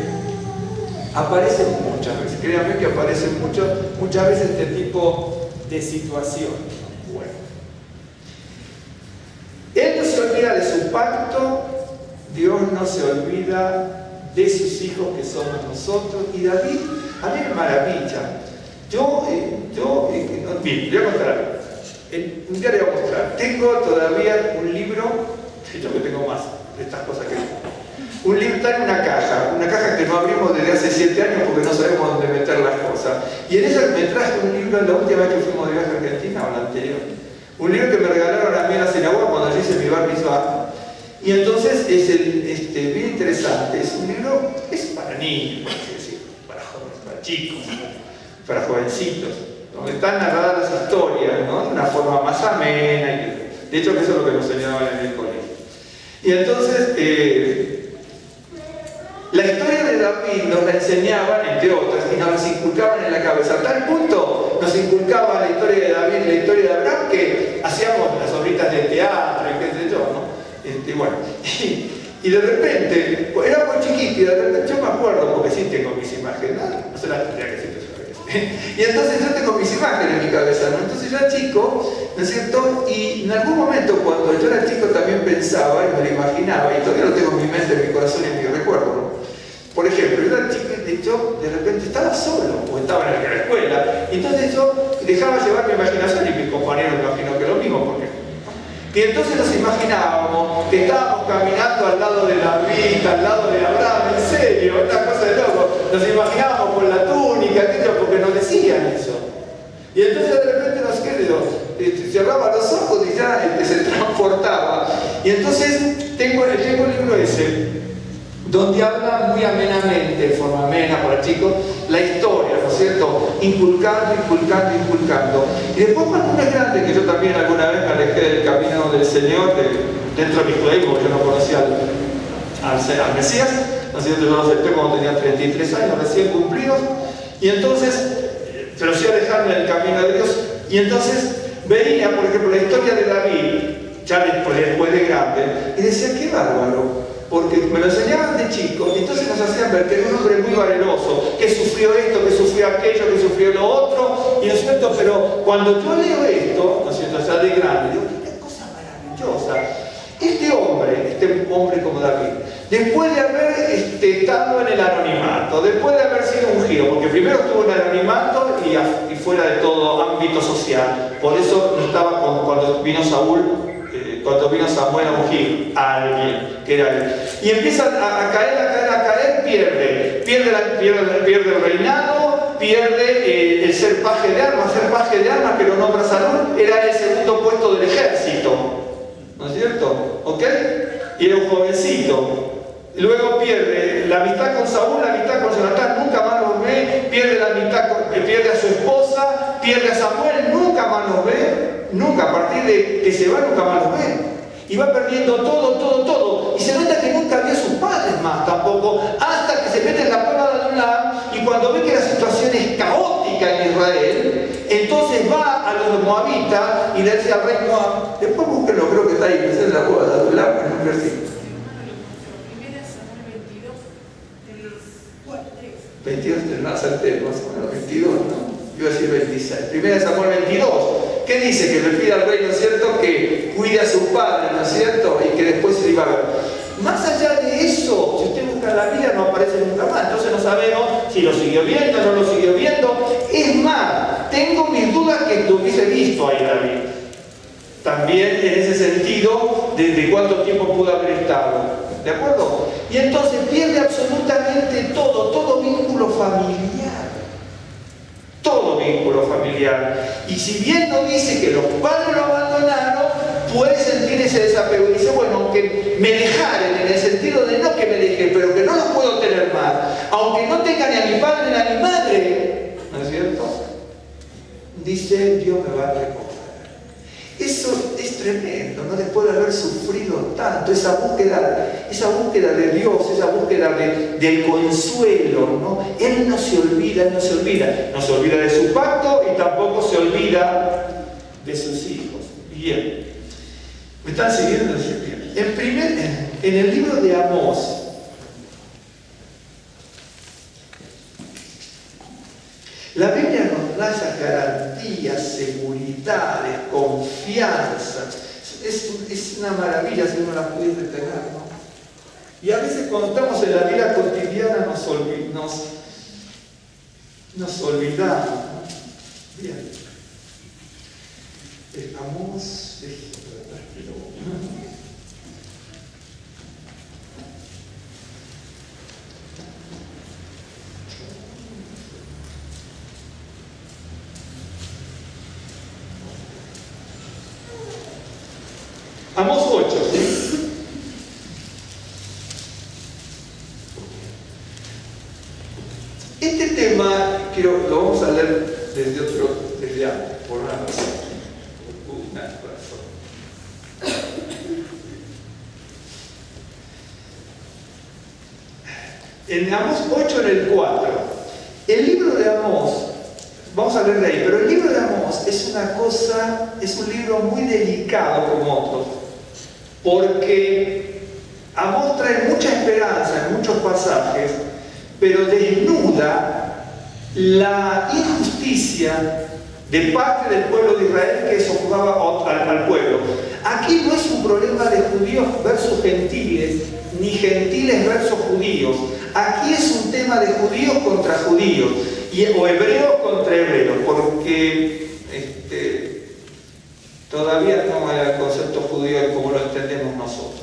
aparecen muchas veces, créanme que aparecen muchas veces este tipo de situaciones. Bueno, Él no se olvida de su pacto, Dios no se olvida de sus hijos que somos nosotros. Y David, a mí me maravilla. Bien, le voy a contar algo. Un día le voy a mostrar. Tengo todavía un libro, yo que tengo más de estas cosas que... Un libro está en una caja que no abrimos desde hace 7 años porque no sabemos dónde meter las cosas. Y en esa me traje un libro la última vez que fuimos de viaje a Argentina, o la anterior. Un libro que me regalaron a mí en la sinagoga cuando yo hice mi bar mitzvah. Y entonces es bien interesante. Es un libro, es para niños, por así decirlo, para jóvenes, para chicos, para jovencitos, donde están narradas las historias, ¿no?, de una forma más amena. De hecho, que eso es lo que nos enseñaban en el colegio. Y entonces, la historia de David nos la enseñaban, entre otras, y nos las inculcaban en la cabeza. A tal punto nos inculcaban la historia de David y la historia de Abraham que hacíamos las obritas de teatro y qué sé yo, ¿no? Bueno, y de repente, pues era muy chiquito, y de repente yo me acuerdo, porque sí tengo mis imágenes, no se las tendría que decir y entonces yo tengo mis imágenes en mi cabeza, ¿no? Entonces yo era chico, ¿no es cierto? Y en algún momento cuando yo era chico también pensaba y me lo imaginaba, y todavía lo tengo en mi mente, en mi corazón y en mi recuerdo, ¿no? Por ejemplo, yo era chico y yo de repente estaba solo, o estaba en la escuela, y entonces yo dejaba llevar mi imaginación, y mi compañero me imaginó que lo mismo, porque... Y entonces nos imaginábamos que estábamos caminando al lado de David, al lado de Abraham, en serio, una cosa de loco. Nos imaginábamos con la túnica, aquello, porque nos decían eso. Y entonces de repente nos quedó, cerraba los ojos y ya se transportaba. Y entonces tengo el libro ese, donde habla muy amenamente, de forma amena para chicos, la historia, ¿no es cierto? Inculcando. Y después cuando uno es grande, que yo también alguna vez me alejé del camino del Señor, dentro de mi judaísmo, porque yo no conocía al Mesías, ¿no es cierto? Yo lo acepté cuando tenía 33 años, recién cumplidos, y entonces, pero sí alejarme del camino de Dios, y entonces veía, por ejemplo, la historia de David, ya después de grande, y decía, qué bárbaro. Porque me lo enseñaban de chico, y entonces nos hacían ver que era un hombre muy valeroso, que sufrió esto, que sufrió aquello, que sufrió lo otro, y ¿no es cierto? Pero cuando yo leo esto, ¿no es cierto?, ya de grande, digo, qué cosa maravillosa. Este hombre como David, después de haber estado en el anonimato, después de haber sido ungido, porque primero estuvo en el anonimato y fuera de todo ámbito social, por eso no estaba cuando vino Saúl, cuando vino Samuel a ungir a alguien, que era él. Y empieza a caer, pierde el reinado, pierde el ser paje de armas, que lo nombra Salomón, era el segundo puesto del ejército, ¿no es cierto? ¿Ok? Y era un jovencito. Luego pierde la amistad con Saúl, la amistad con Jonatán, nunca más los ve, pierde a su esposa, pierde a Samuel, nunca más los ve, nunca, a partir de que se va, nunca más los ve. Y va perdiendo todo. Y se nota que nunca vio a sus padres más tampoco, hasta que se mete en la cueva de Adulam, y cuando ve que la situación es caótica en Israel, entonces va a los moabitas y le dice al rey Moab, después búsquenlo, creo que está ahí, que es en la cueva de Adulam, en un versículo. 22, más o menos 22, ¿no? Yo iba a decir 26. Primera de Samuel 22. ¿Qué dice? Que le pide al rey, ¿no es cierto?, que cuide a su padre, ¿no es cierto?, y que después se le iba a ver. Más allá de eso, si usted busca la Biblia, no aparece nunca más. Entonces no sabemos si lo siguió viendo o no lo siguió viendo. Es más, tengo mis dudas que lo hubiese visto ahí David. También en ese sentido, desde cuánto tiempo pudo haber estado. ¿De acuerdo? Y entonces pierde absolutamente todo vínculo familiar. Todo vínculo familiar. Y si bien no dice que los padres lo abandonaron, puede sentir ese desapego. Y dice, bueno, aunque me dejaren, en el sentido de no que me dejen, pero que no los puedo tener más, aunque no tenga ni a mi padre ni a mi madre, ¿no es cierto? Dice, Dios me va a recoger. Eso es tremendo, ¿no? Después de haber sufrido tanto, esa búsqueda de Dios, esa búsqueda del consuelo, ¿no? Él no se olvida, no se olvida de su pacto y tampoco se olvida de sus hijos. Bien, ¿me están siguiendo? En el libro de Amós, la Biblia nos da esas garantías, seguridades, confianza. Es una maravilla si uno la pudiese tener, ¿no? Y a veces cuando estamos en la vida cotidiana nos olvidamos, ¿no? Bien. Amós, Amós 8, ¿sí? Este tema lo vamos a leer desde Amós, por una razón. En Amós 8, en el 4, el libro de Amós, vamos a leer de ahí, pero el libro de Amós es un libro muy delicado como otros, porque Amós trae mucha esperanza en muchos pasajes, pero desnuda la injusticia de parte del pueblo de Israel que sojuzgaba al pueblo. Aquí no es un problema de judíos versus gentiles, ni gentiles versus judíos. Aquí es un tema de judíos contra judíos, o hebreos contra hebreos, porque todavía no hay el concepto judío como lo entendemos nosotros.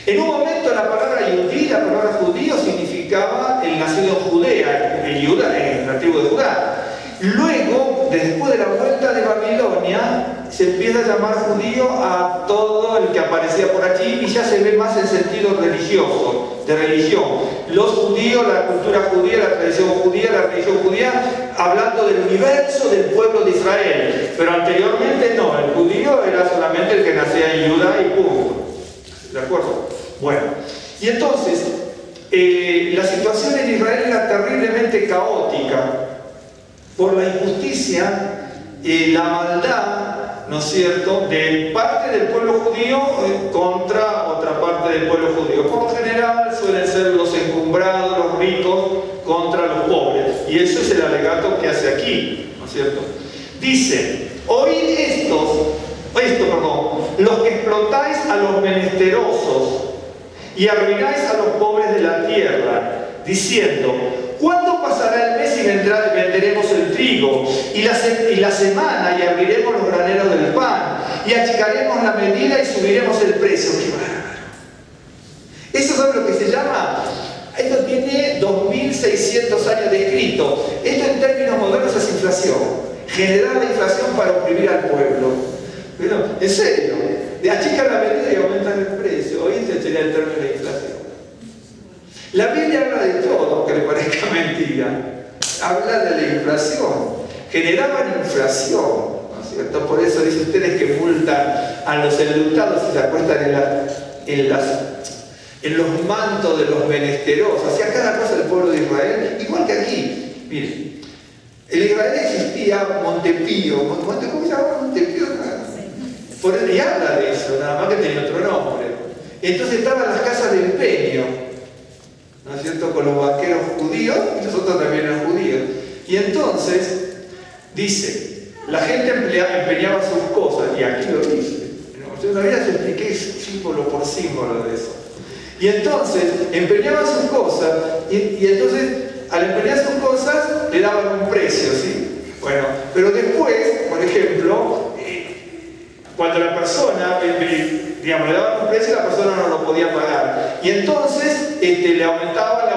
En un momento la palabra yudí, la palabra judío, significaba el nacido en Judea, en la tribu de Judá. Luego, después de la vuelta de Babilonia, se empieza a llamar judío a todo el que aparecía por allí y ya se ve más en sentido religioso, de religión. Los judíos, la cultura judía, la tradición judía, la religión judía, hablando del universo del pueblo de Israel. Pero anteriormente no, el judío era solamente el que nacía en Judá y punto. ¿De acuerdo? Bueno, y entonces, la situación en Israel era terriblemente caótica por la injusticia, la maldad, ¿no es cierto?, de parte del pueblo judío contra otra parte del pueblo judío. Por lo general suelen ser los encumbrados, los ricos, contra los pobres. Y eso es el alegato que hace aquí, ¿no es cierto? Dice, oíd los que explotáis a los menesterosos y arruináis a los pobres de la tierra, diciendo, ¿cuándo pasará el mes y venderemos el trigo? Y la semana y abriremos los graneros del pan. y achicaremos la medida y subiremos el precio. ¡Qué bárbaro! Eso es lo que se llama, esto tiene 2600 años de escrito. Esto en términos modernos es inflación. Generar la inflación para oprimir al pueblo. Pero, en serio, de achicar la medida y aumentar el precio. Hoy ese sería el término de inflación. La Biblia habla de todo, aunque le parezca mentira. Habla de la inflación. Generaban inflación, ¿no es cierto? Por eso dice ustedes que multan a los enlutados y se acuestan en los mantos de los menesterosos. Hacía cada cosa del pueblo de Israel, igual que aquí. Miren, en Israel existía Montepío. ¿Cómo se llama Montepío? Y habla de eso, nada más que tenía otro nombre. Entonces estaban las casas de empeño, ¿no es cierto?, con los banqueros judíos, y nosotros también eran judíos. Y entonces, dice, la gente empeñaba sus cosas, y aquí lo dice. Yo una vez les expliqué símbolo por símbolo de eso. Y entonces, empeñaban sus cosas, y entonces, al empeñar sus cosas, le daban un precio, ¿sí? Bueno, pero después, por ejemplo, cuando la persona, digamos, le daban un precio, la persona no lo podía pagar. Y entonces le aumentaban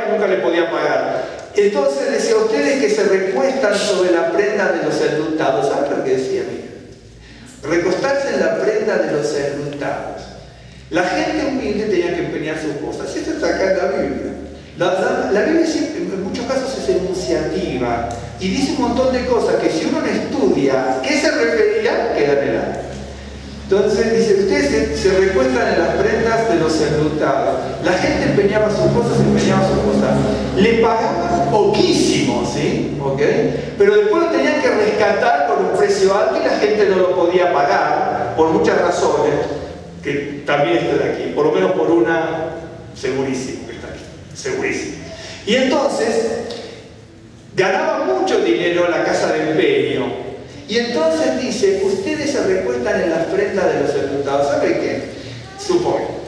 y nunca le podía pagar. Entonces decía, ustedes que se recuestan sobre la prenda de los enlutados. ¿Saben lo que decía? Mira, recostarse en la prenda de los enlutados. La gente humilde tenía que empeñar sus cosas. Esto está acá en la Biblia. La Biblia siempre, en muchos casos es enunciativa y dice un montón de cosas que si uno no estudia qué se refería, queda en el aire. Entonces dice, ustedes se recuestan en las prendas de los enlutados. La gente empeñaba sus cosas. Le pagaban poquísimo, ¿sí? ¿Ok? Pero después lo tenían que rescatar por un precio alto y la gente no lo podía pagar por muchas razones, que también están aquí, por lo menos por una segurísima que está aquí, segurísima. Y entonces ganaba mucho dinero la casa de empeño. Y entonces dice, ustedes se recuestan en las prendas de los enlutados. ¿Sabe qué? Supongo.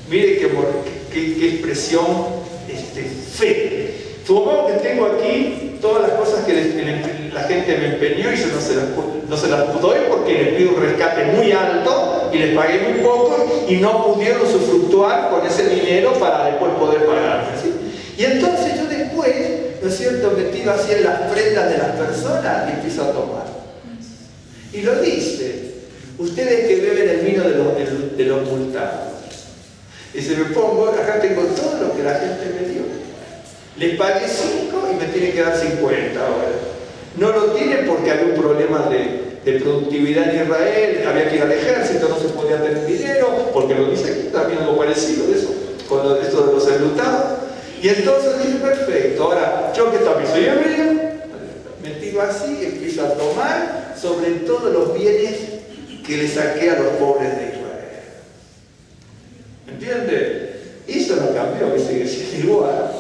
Mire qué expresión, fe. Supongo que tengo aquí todas las cosas que la gente me empeñó y yo no se las doy porque les pido un rescate muy alto y les pagué muy poco y no pudieron usufructuar con ese dinero para después poder pagarme, ¿sí? Y entonces yo después, ¿no es cierto?, metido así en las prendas de las personas y empiezo a tomar. Y lo dice, ustedes que beben el vino de los multados. Y se me pongo, acá tengo todo lo que la gente me dio. Les pagué 5 y me tienen que dar 50 ahora. No lo tienen porque había un problema de productividad en Israel, había que ir al ejército, no se podía tener dinero, porque lo dice aquí también algo parecido de eso, con esto de los enlutados. Y entonces dije, perfecto, ahora yo que también soy hebreo, metido así, empiezo a tomar sobre todos los bienes que le saqué a los pobres de Israel. ¿Entiende? Eso no cambió, y sigue siendo igual.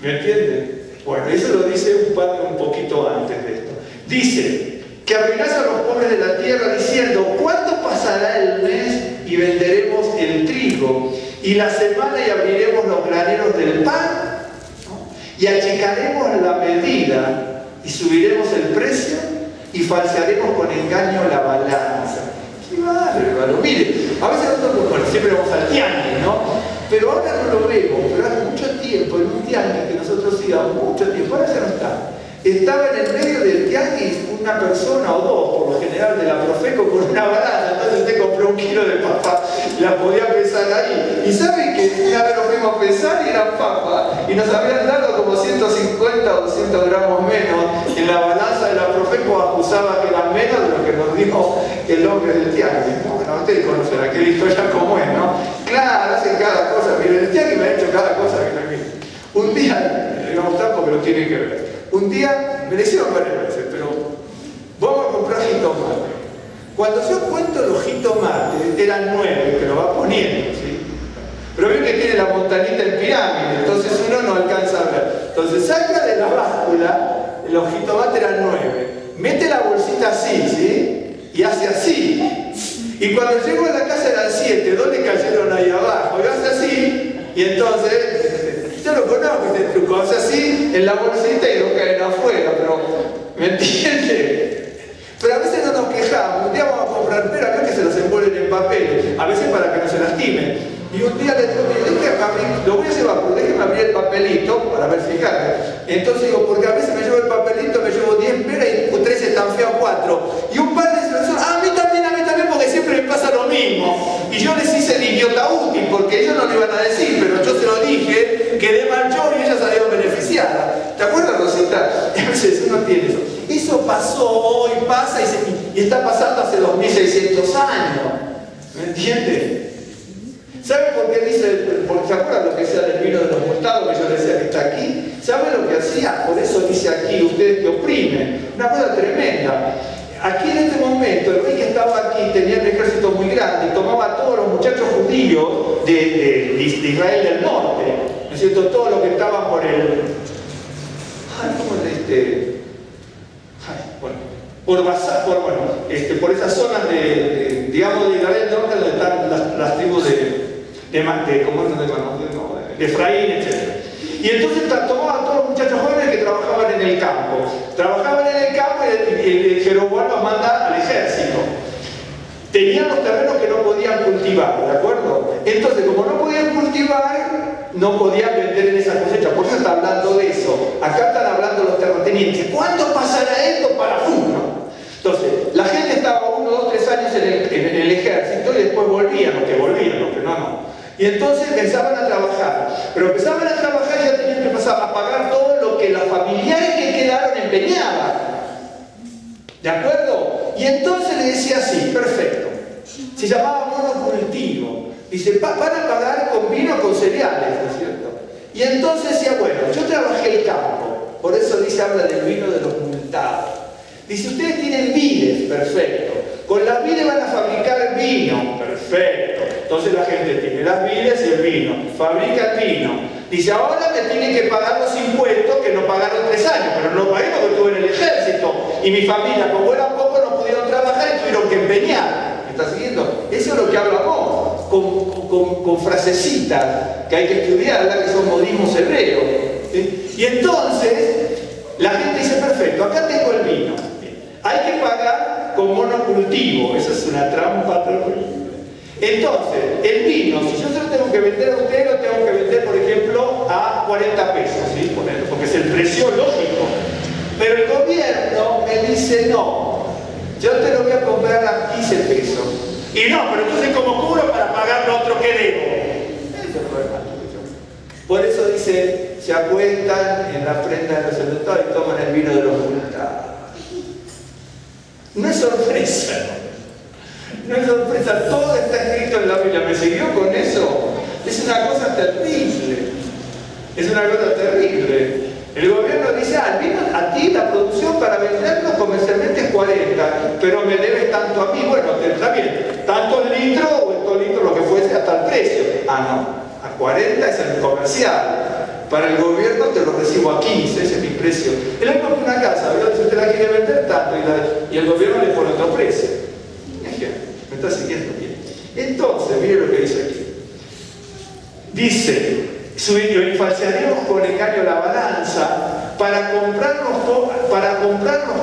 ¿Me entiende? Bueno, eso lo dice un padre un poquito antes de esto. Dice que amenaza a los pobres de la tierra diciendo, ¿cuánto pasará el mes y venderemos el trigo? Y la semana y abriremos los graneros del pan, ¿no? Y achicaremos la medida y subiremos el precio y falsearemos con engaño la balanza. ¡Qué bárbaro! Mire, a veces nosotros, bueno, siempre vamos al tianguis, ¿no? Pero ahora no lo vemos, pero hace mucho tiempo, en un tianguis que nosotros íbamos, mucho tiempo, ahora ya no está. Estaba en el medio del tianguis una persona o dos, por lo general de la Profeco, con una balanza. Entonces usted compró 1 kilo de papa y la podía pesar ahí. Y saben que una vez nos fuimos a pesar y eran papa, y nos habían dado como 150 o 200 gramos menos. En la balanza de la Profeco acusaba que eran menos de lo que nos dijo el hombre del tianguis, ¿no? Bueno, ustedes conocen aquella historia como es, ¿no? Claro, hacen cada cosa. Miren, el tianguis me ha hecho cada cosa que no es. Un día, le voy a mostrar porque lo tiene que ver. Un día, me lo hicieron varias veces, pero vamos a comprar jitomate. Cuando yo cuento los jitomates, eran 9, que lo va poniendo, ¿sí? Pero ven que tiene la montanita en pirámide, entonces uno no alcanza a ver. Entonces saca de la báscula, los jitomates eran 9. Mete la bolsita así, ¿sí? Y hace así. Y cuando llego a la casa eran 7, ¿dónde cayeron ahí abajo? Y hace así, y entonces... Yo lo conozco este truco, hace así en la bolsita y lo caen afuera, pero ¿me entiende? Pero a veces no nos quejamos A veces uno tiene eso. Eso pasó hoy, pasa y está pasando hace 2600 años. ¿Me entiende? ¿Sabe por qué dice? Porque se acuerdan lo que decía del vino de los multados que yo decía que está aquí. ¿Sabe lo que hacía? Por eso dice aquí, ustedes que oprimen. Una cosa tremenda. Aquí en este momento, el rey que estaba aquí tenía un ejército muy grande y tomaba a todos los muchachos judíos de Israel del norte. ¿No es cierto? Todos los que estaban por el... ¿Cómo es por esas zonas digamos, de Israel del norte donde están las tribus de Efraín, etc. Y entonces tomaba a todos los muchachos jóvenes que trabajaban en el campo. Trabajaban en el campo y Jeroboam los manda al ejército. Tenían los terrenos que no podían cultivar, ¿de acuerdo? Entonces, como no podían cultivar, no podían vender en esa cosecha. Por eso está hablando de eso. Acá están hablando los terratenientes. ¿Cuánto pasará esto para uno? Entonces, la gente estaba 1, 2, 3 años en el ejército y después volvían, los que no. Y entonces empezaban a trabajar. Pero empezaban a trabajar y ya tenían que empezar a pagar todo lo que los familiares que quedaron empeñaban. ¿De acuerdo? Y entonces le decía así, perfecto. Se llamaba monocultivo. Dice, van a pagar con vino, con cereales, ¿no es cierto? Y entonces decía, bueno, yo trabajé el campo. Por eso dice, habla del vino de los multados. Dice, ustedes tienen vides, perfecto. Con las vides van a fabricar vino, perfecto. Entonces la gente tiene las vides y el vino, fabrica el vino. Dice, ahora me tienen que pagar los impuestos que no pagaron 3 años, pero no pagué porque estuve en el ejército. Y mi familia, como era poco, no pudieron trabajar y tuvieron que empeñar. ¿Me está siguiendo? Eso es lo que hablamos, con frasecitas que hay que estudiar, ¿verdad? Que son modismos hebreos. ¿Sí? Y entonces, la gente dice, perfecto, acá tengo el vino. Hay que pagar con monocultivo, esa es una trampa terrible. Entonces, el vino, si yo se lo tengo que vender a usted, lo tengo que vender, por ejemplo, a 40 pesos, ¿sí? Porque es el precio lógico. Pero el gobierno me dice, no, yo te lo voy a comprar a 15 pesos. Y no, pero entonces, ¿cómo cubro para pagar lo otro que debo? Ese es el problema. Por eso dice, se acuestan en la prenda de los sacerdotes y toman el vino de los multados. No es sorpresa, no es sorpresa, todo está escrito en la Biblia. ¿Me siguió con eso? Es una cosa terrible, es una cosa terrible. El gobierno dice, vino a ti la producción para venderlo comercialmente es 40, pero me debes tanto a mí. Bueno, está bien, tantos litros o estos litros, lo que fuese, hasta el precio. No, a 40 es el comercial. Para el gobierno te lo recibo a 15, ese es mi precio. Él le compra una casa, ¿verdad? Si usted la quiere vender tanto y el gobierno le pone otro precio. ¿Me está siguiendo bien? Entonces, mire lo que dice aquí. Dice, y falsearemos con engaño la balanza para comprar los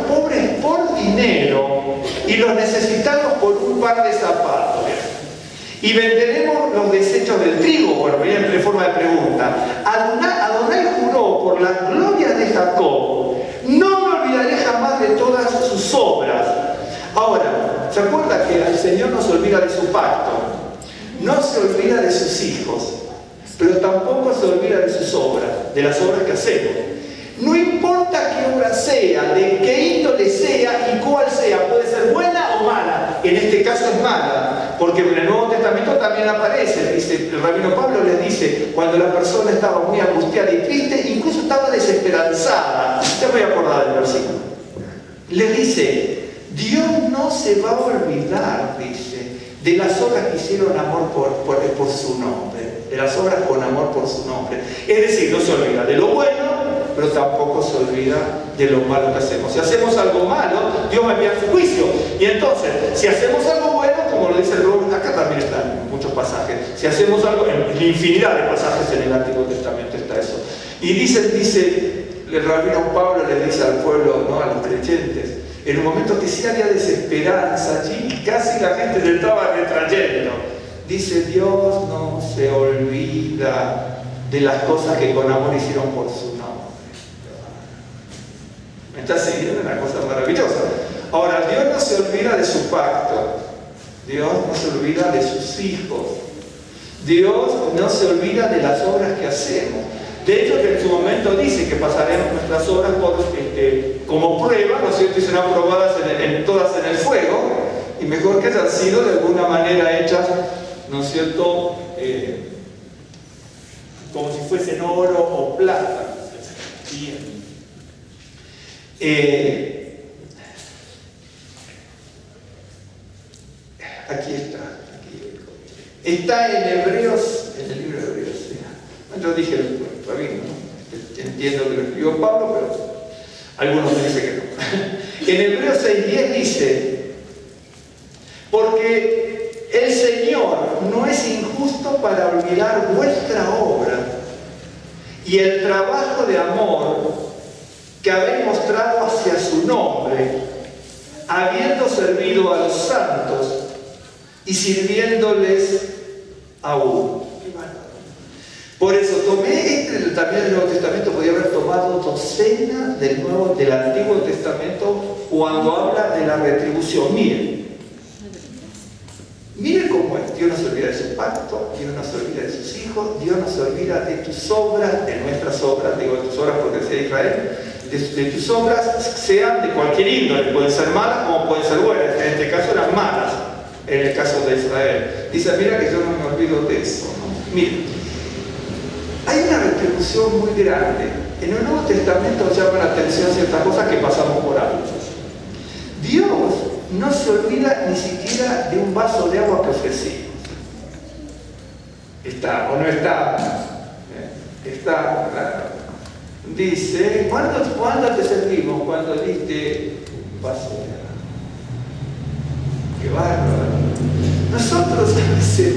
pobres por dinero y los necesitados por un par de zapatos. Y venderemos los desechos del trigo. Bueno, miren en forma de pregunta. Adonai juró por la gloria de Jacob, no me olvidaré jamás de todas sus obras. Ahora, ¿se acuerda que el Señor no se olvida de su pacto? No se olvida de sus hijos, pero tampoco se olvida de sus obras, de las obras que hacemos. No importa qué obra sea, de qué índole sea y cuál sea, puede ser buena o mala. En este caso es mala, porque en el Nuevo Testamento también aparece, dice, el rabino Pablo les dice, cuando la persona estaba muy angustiada y triste, incluso estaba desesperanzada. Ya voy a acordar del versículo. Les dice, Dios no se va a olvidar, dice, de las obras que hicieron amor por su nombre, de las obras con amor por su nombre. Es decir, no se olvida de lo bueno, pero tampoco se olvida de lo malo que hacemos. Si hacemos algo malo, Dios va a enviar su juicio. Y entonces, si hacemos algo bueno, como lo dice el Rubén, acá también están muchos pasajes. Si hacemos algo, en infinidad de pasajes en el Antiguo Testamento está eso. Y dice el rabino Pablo le dice al pueblo, ¿no? A los creyentes, en un momento que sí había desesperanza allí, casi la gente se estaba retrayendo. Dice, Dios no se olvida de las cosas que con amor hicieron por su nombre. ¿Me está siguiendo? Una cosa maravillosa. Ahora, Dios no se olvida de su pacto. Dios no se olvida de sus hijos. Dios no se olvida de las obras que hacemos. De hecho, que en su momento dice que pasaremos nuestras obras como prueba, ¿no es cierto? Y serán probadas todas en el fuego, y mejor que hayan sido de alguna manera hechas, ¿no es cierto?, como si fuesen oro o plata. Bien. Aquí está. Está en Hebreos, en el libro de Hebreos. Yo dije, ¿no? Entiendo que lo escribió Pablo, pero algunos me dicen que no. En Hebreos 6:10 dice: porque el Señor no es injusto para olvidar vuestra obra y el trabajo de amor que habéis mostrado hacia su nombre, habiendo servido a los santos y sirviéndoles aún. Por eso tomé también del Nuevo Testamento, podía haber tomado docenas del Antiguo Testamento cuando habla de la retribución. Miren cómo es. Dios no se olvida de su pacto, Dios no se olvida de sus hijos, Dios no se olvida de tus obras, de nuestras obras, digo de tus obras porque sea Israel, de tus obras, sean de cualquier índole, pueden ser malas como pueden ser buenas. En este caso eran malas, en el caso de Israel. Dice, mira que yo no me olvido de eso, ¿no? Miren, hay una retribución muy grande. En el Nuevo Testamento llama la atención ciertas cosas que pasamos por alto. Dios no se olvida ni siquiera de un vaso de agua que ofrecimos. ¿Está o no está? Está, claro. Dice, ¿cuándo te servimos? Cuando diste un vaso de agua. ¡Qué bárbaro! Nosotros a veces,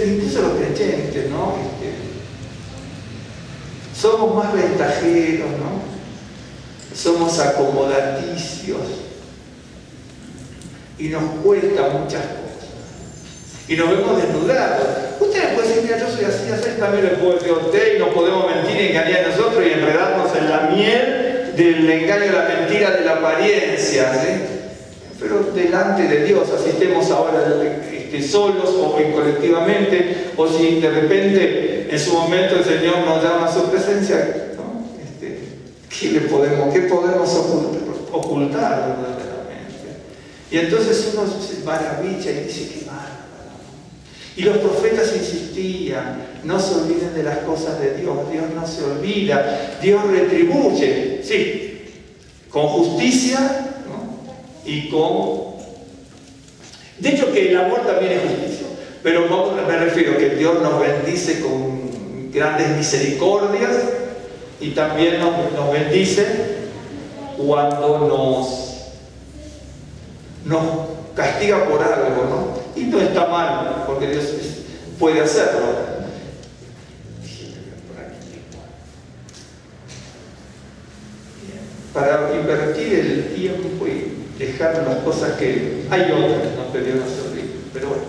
incluso los creyentes, ¿no? Somos más ventajeros, ¿no? Somos acomodaticios y nos cuesta muchas cosas y nos vemos desnudados. Ustedes pueden decir, mira, yo soy así, también les puedo decir a usted, y no podemos mentir y engañar a nosotros y enredarnos en la miel del engaño, la mentira de la apariencia, ¿sí? Pero delante de Dios, así estemos ahora solos o colectivamente, o si de repente en su momento el Señor nos llama a su presencia, ¿no? ¿Qué podemos ocultar verdaderamente? Y entonces uno se maravilla y dice, qué bárbaro. Y los profetas insistían, no se olviden de las cosas de Dios, Dios no se olvida, Dios retribuye, sí, con justicia, ¿no? Y con... De hecho que el amor también es justicia, pero no me refiero a que Dios nos bendice con grandes misericordias y también nos bendice cuando nos castiga por algo, ¿no? Y no está mal, porque Dios puede hacerlo. Para invertir el tiempo y dejar las cosas que hay otras, ¿no? Que Dios no se olvide. Pero bueno,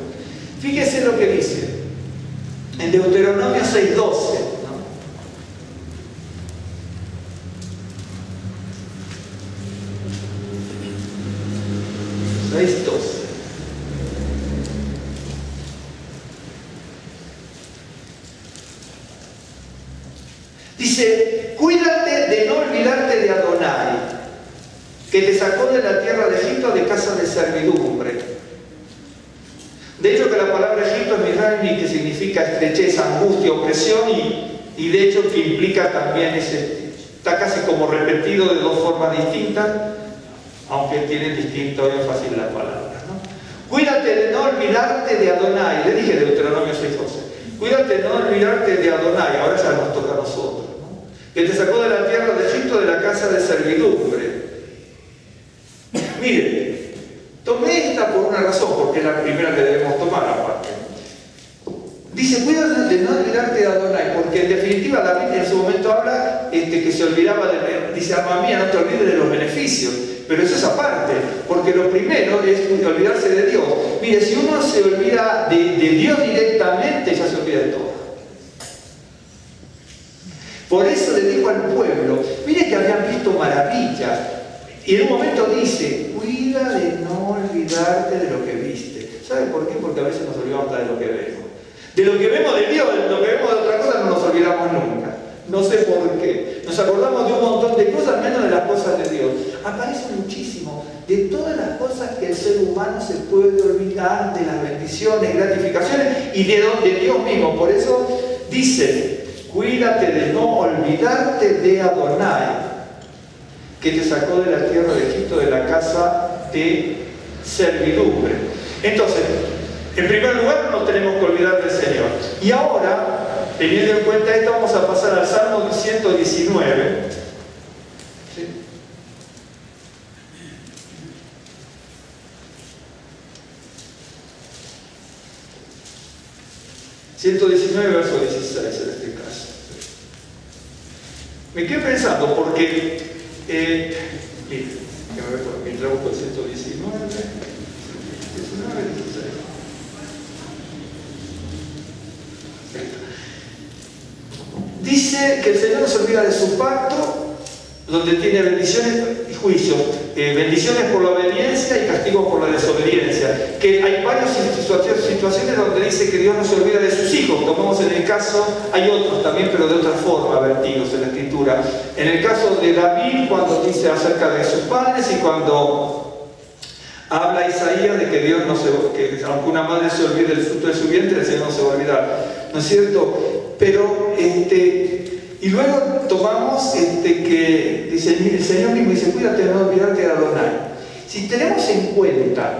fíjese lo que dice en Deuteronomio 6:12, ¿no? Dice, cuídate de no olvidarte de Adonai, que te sacó de la tierra de Egipto de casa de servidumbre. De hecho que la palabra Egipto es Mizraim, que significa estrechez, angustia, opresión, y de hecho que implica también está casi como repetido de dos formas distintas, aunque tienen distinto énfasis las palabras, ¿no? Cuídate de no olvidarte de Adonai, le dije Deuteronomio 6:12, cuídate de no olvidarte de Adonai, ahora ya nos toca a nosotros, ¿no? Que te sacó de la tierra de Egipto de la casa de servidumbre. Mire, tomé esta por una razón, porque es la primera que debemos tomar aparte. Dice, cuídate de no olvidarte de Adonai, porque en definitiva David en su momento habla que se olvidaba dice, alma mía, no te olvides de los beneficios, pero eso es aparte, porque lo primero es olvidarse de Dios. Mire, si uno se olvida de Dios directamente, ya se olvida de todo. Por eso le digo al pueblo, mire que habían visto maravillas, y en un momento dice, cuida de no olvidarte de lo que viste. ¿Sabe por qué? Porque a veces nos olvidamos de lo que vemos. De lo que vemos de Dios, de lo que vemos de otra cosa no nos olvidamos nunca. No sé por qué. Nos acordamos de un montón de cosas, menos de las cosas de Dios. Aparece muchísimo de todas las cosas que el ser humano se puede olvidar, de las bendiciones, gratificaciones y de Dios mismo. Por eso dice, cuídate de no olvidarte de Adonai, que te sacó de la tierra de Egipto, de la casa de servidumbre. Entonces, en primer lugar, no nos tenemos que olvidar del Señor. Y ahora, teniendo en cuenta esto, vamos a pasar al Salmo 119. ¿Sí? ...119 verso 16 en este caso. Me quedé pensando porque... mientras busco el 119... 16. Dice que el Señor no se olvida de su pacto, donde tiene bendiciones y juicios, bendiciones por la obediencia y castigos por la desobediencia. Que hay varias situaciones donde dice que Dios no se olvida de sus hijos. Tomamos en el caso, hay otros también, pero de otra forma, vertidos en la Escritura. En el caso de David, cuando dice acerca de sus padres y cuando habla Isaías de que Dios no se, que aunque una madre se olvide del fruto de su vientre, el Señor no se va a olvidar, ¿no es cierto? Pero y luego tomamos que dice el Señor mismo dice, cuídate de no olvidarte de Adonai. Si tenemos en cuenta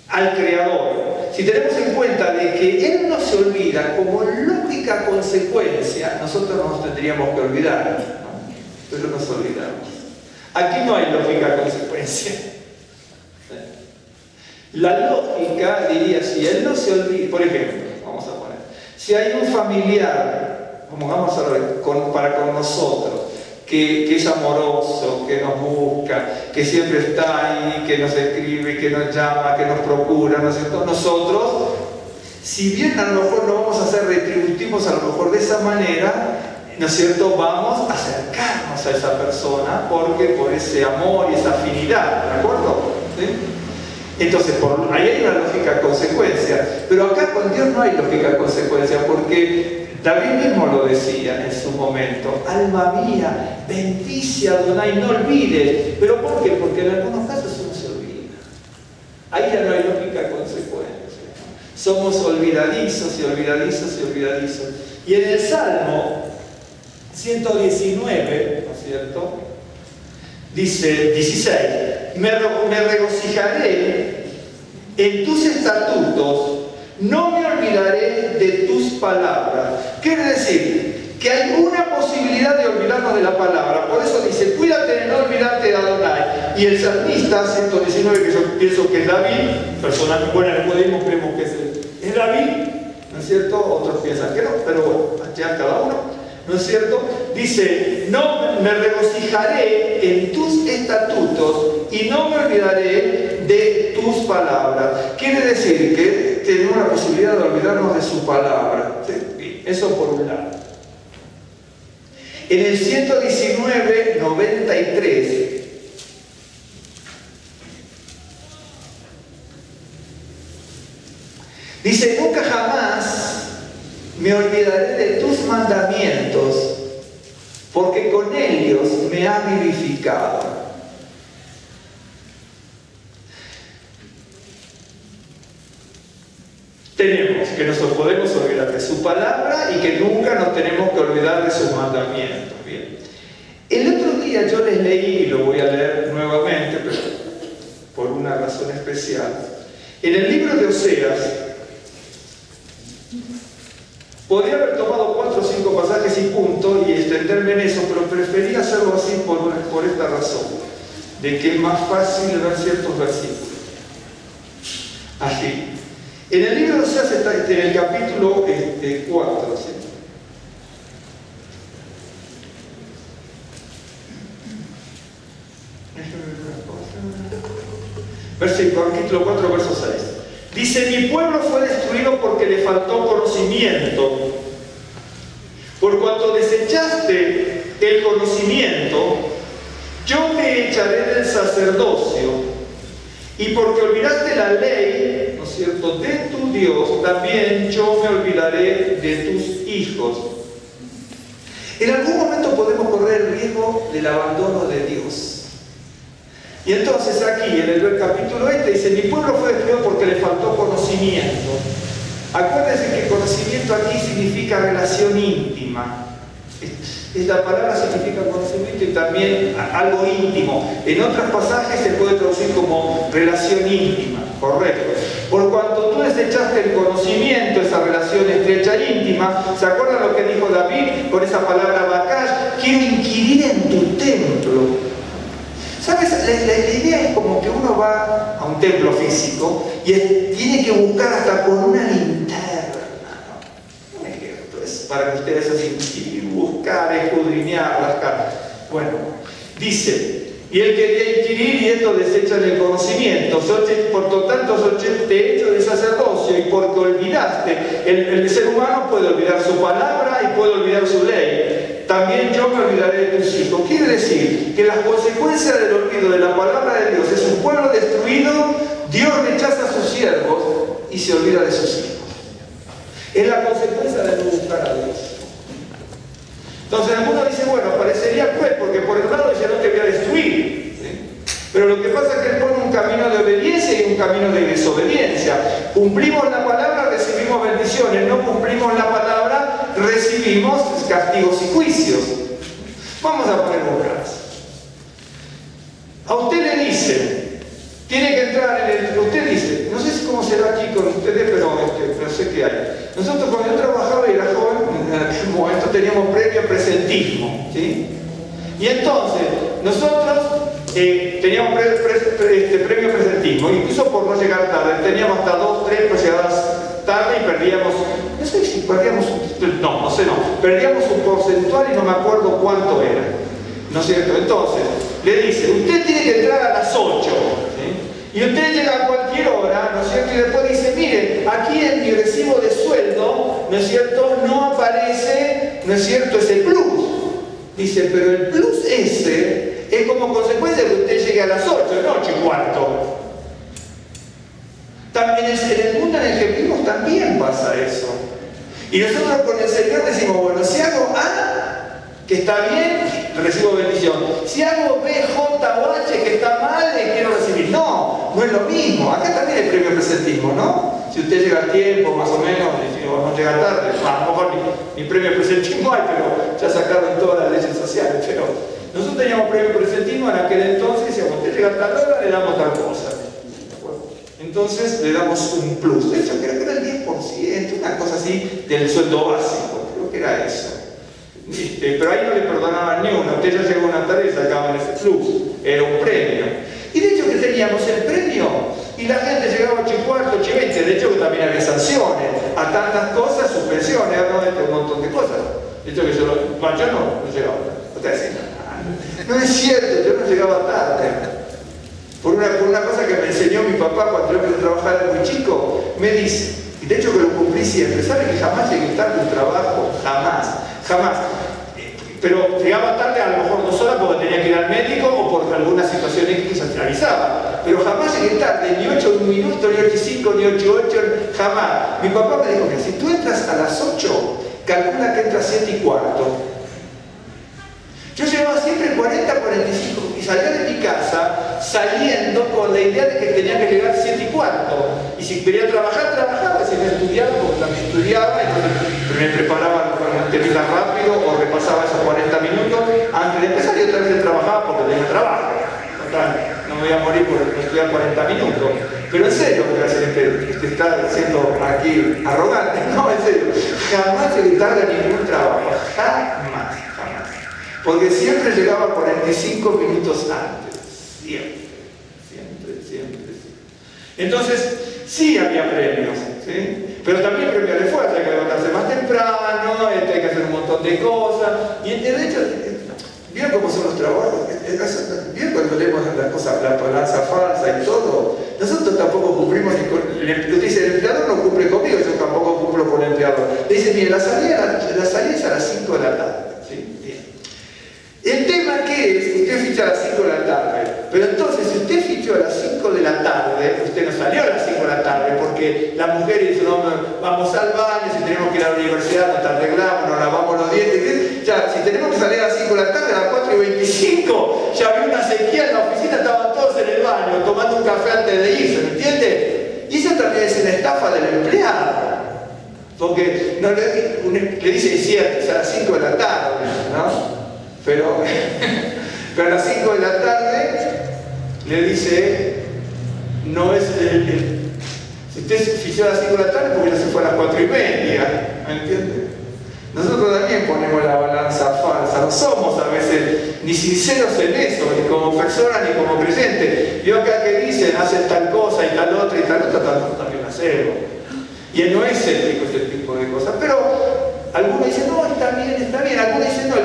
al Creador, si tenemos en cuenta de que Él no se olvida como lógica consecuencia, nosotros no nos tendríamos que olvidar, ¿no? Pero nos olvidamos. Aquí no hay lógica consecuencia. La lógica diría, si Él no se olvida, por ejemplo, vamos a poner, si hay un familiar, vamos a ver, para con nosotros, que es amoroso, que nos busca, que siempre está ahí, que nos escribe, que nos llama, que nos procura, ¿no es cierto? Nosotros, si bien a lo mejor no vamos a ser retributivos a lo mejor de esa manera, ¿no es cierto? Vamos a acercarnos a esa persona porque por ese amor y esa afinidad, ¿de acuerdo? ¿Sí? Entonces, ahí hay una lógica consecuencia, pero acá con Dios no hay lógica consecuencia, porque David mismo lo decía en su momento, alma mía, bendice a Adonai, no olvides. ¿Pero por qué? Porque en algunos casos uno se olvida. Ahí ya no hay lógica consecuencia. Somos olvidadizos y olvidadizos y olvidadizos. Y en el Salmo 119, ¿no es cierto? Dice 16, me regocijaré en tus estatutos, no me olvidaré de tus palabras. Quiere decir que hay una posibilidad de olvidarnos de la palabra. Por eso dice, cuídate de no olvidarte de Adonai. Y el salmista 119, que yo pienso que es David, personas que bueno, en el judaísmo creemos que es David, ¿no es cierto? Otros piensan que no, pero bueno, ya cada uno. ¿No es cierto? Dice, no me regocijaré en tus estatutos y no me olvidaré de tus palabras. Quiere decir que tenemos la posibilidad de olvidarnos de su palabra. Eso por un lado. En el 119, 93, dice, nunca jamás me olvidaré de tus mandamientos, porque con ellos me has vivificado. Tenemos que nos podemos olvidar de su palabra y que nunca nos tenemos que olvidar de sus mandamientos. Bien. El otro día yo les leí, y lo voy a leer nuevamente, pero por una razón especial, en el libro de Oseas. Podría haber tomado 4 o 5 pasajes y punto y extenderme en eso, pero preferí hacerlo así por esta razón, de que es más fácil ver ciertos versículos. Así. En el libro de Oseas está en el capítulo 4, ¿sí? Capítulo 4, verso 6. Dice, mi pueblo fue destruido porque le faltó conocimiento. Por cuanto desechaste el conocimiento, yo te echaré del sacerdocio. Y porque olvidaste la ley, ¿no es cierto?, de tu Dios, también yo me olvidaré de tus hijos. En algún momento podemos correr el riesgo del abandono de Dios. Y entonces aquí, en el capítulo dice, mi pueblo fue destruido porque le faltó conocimiento. Acuérdense que conocimiento aquí significa relación íntima. Esta palabra significa conocimiento y también algo íntimo. En otros pasajes se puede traducir como relación íntima, correcto. Por cuanto tú desechaste el conocimiento, esa relación estrecha e íntima, ¿se acuerdan lo que dijo David con esa palabra Bacash? Quiero inquirir en tu templo. ¿Sabes? La idea es como que uno va a un templo físico y tiene que buscar hasta con una linterna. Un ejemplo, es para que ustedes así buscar, escudriñar las cartas. Bueno, dice, y él quería inquirir y esto desechan el conocimiento. Por lo tanto, te he hecho de sacerdocio y porque olvidaste. El ser humano puede olvidar su palabra y puede olvidar su ley. También yo me olvidaré de tus hijos. Quiere decir que las consecuencias del olvido de la palabra de Dios es un pueblo destruido, Dios rechaza a sus siervos y se olvida de sus hijos. Es la consecuencia de no buscar a Dios. Entonces alguno dice, bueno, parecería cruel porque por el lado dice no te voy a destruir. ¿Sí? Pero lo que pasa es que él pone un camino de obediencia y un camino de desobediencia. Cumplimos la palabra, recibimos bendiciones. No cumplimos la palabra, recibimos castigos y juicios. Vamos a poner un caso. A usted le dicen, tiene que entrar en el... Usted dice, no sé cómo será aquí con ustedes, pero sé que hay. Nosotros cuando yo trabajaba y era joven, en aquel momento teníamos premio presentismo, ¿sí? Y entonces, nosotros teníamos premio presentismo, incluso por no llegar tarde, teníamos hasta 2, 3 llegadas tarde y perdíamos, no sé si perdíamos, perdíamos un porcentual y no me acuerdo cuánto era, ¿no es cierto? Entonces, le dice, usted tiene que entrar a las 8, ¿sí? Y usted llega a cualquier hora, ¿no es cierto? Y después dice, mire, aquí en mi recibo de sueldo, ¿no es cierto?, no aparece, ¿no es cierto?, ese plus. Dice, pero el plus ese es como consecuencia de que usted llegue a las 8, no 8:15. También en el mundo en el que vivimos también pasa eso. Y nosotros con el Señor decimos, bueno, si hago A, que está bien, recibo bendición. Si hago B, J o H, que está mal, quiero recibir. No, no es lo mismo. Acá también hay premio presentismo, ¿no? Si usted llega a tiempo, más o menos, o no llega tarde, a lo mejor ni premio presentismo hay, pero ya sacaron todas las leyes sociales. Pero nosotros teníamos premio presentismo en aquel entonces, y si usted llega a tal hora, le damos tal cosa. Entonces le damos un plus. De hecho, creo que era el 10%, una cosa así del sueldo básico. Creo que era eso. Pero ahí no le perdonaban ni uno. Usted ya llegó una tarde y sacaban ese plus. Era un premio. Y de hecho que teníamos el premio y la gente llegaba a 8:15, 8:20. De hecho que también había sanciones a tantas cosas, suspensiones, ¿no? Un montón de cosas. De hecho que yo no llegaba. Usted dice, no es cierto, yo no llegaba tarde. Por una cosa que me enseñó mi papá cuando yo empecé a trabajar muy chico, me dice, y de hecho que lo cumplí siempre, ¿sabe que jamás llegué tarde a un trabajo? Jamás. Pero llegaba tarde a lo mejor 2 horas porque tenía que ir al médico o por alguna situación X que se avisaba. Pero jamás llegué tarde, ni 8 minutos, ni 8:05, ni 8:08, jamás. Mi papá me dijo que si tú entras a las 8, calcula que entras 7:15. Yo llevaba siempre 40, 45 y salía de mi casa saliendo con la idea de que tenía que llegar 7:15. Y si quería trabajar, trabajaba. Si no estudiaba, porque también estudiaba, entonces me preparaba con un temita rápido o repasaba esos 40 minutos antes de empezar y otra vez trabajaba porque tenía trabajo. Total, no me voy a morir por estudiar 40 minutos. Pero en serio, que está siendo aquí arrogante. No, en serio. Jamás llegué tarde a ningún trabajo. Jamás. Porque siempre llegaba 45 minutos antes. Siempre. Entonces, sí había premios, ¿sí? Pero también premios de fuerza, hay que levantarse más temprano, hay que hacer un montón de cosas. Y de hecho, ¿vieron cómo son los trabajos? ¿Vieron cuando leemos las cosas, la balanza falsa y todo? Nosotros tampoco cumplimos ni con... Usted dice, el empleador no cumple conmigo, yo tampoco cumplo con el empleador. Le dice, mire, la salida es a las 5 de la tarde. ¿Sí? Bien. El tema que ¿qué es? Usted ficha a las 5 de la tarde. Pero entonces, si usted fichó a las 5 de la tarde, usted no salió a las 5 de la tarde, porque la mujer dice, no, vamos al baño, si tenemos que ir a la universidad, nos arreglamos, nos lavamos los dientes. Ya, si tenemos que salir a las 5 de la tarde, a las 4:25, ya había una sequía en la oficina, estaban todos en el baño, tomando un café antes de irse, ¿me entiende? Y eso también es una estafa del empleado. Porque no, le dice, es cierto, es a las 5 de la tarde, ¿no? Pero a las 5 de la tarde le dice, no es si usted se fichó a las 5 de la tarde, porque ya se fue a las 4:30, ¿me entiende? Nosotros también ponemos la balanza falsa, no somos a veces ni sinceros en eso, ni como personas ni como creyentes. Yo acá que dicen, hacen tal cosa y tal otra, también hacemos. Y él no es escéptico ese tipo de cosas, pero algunos dicen, no, está bien, algunos dicen, no,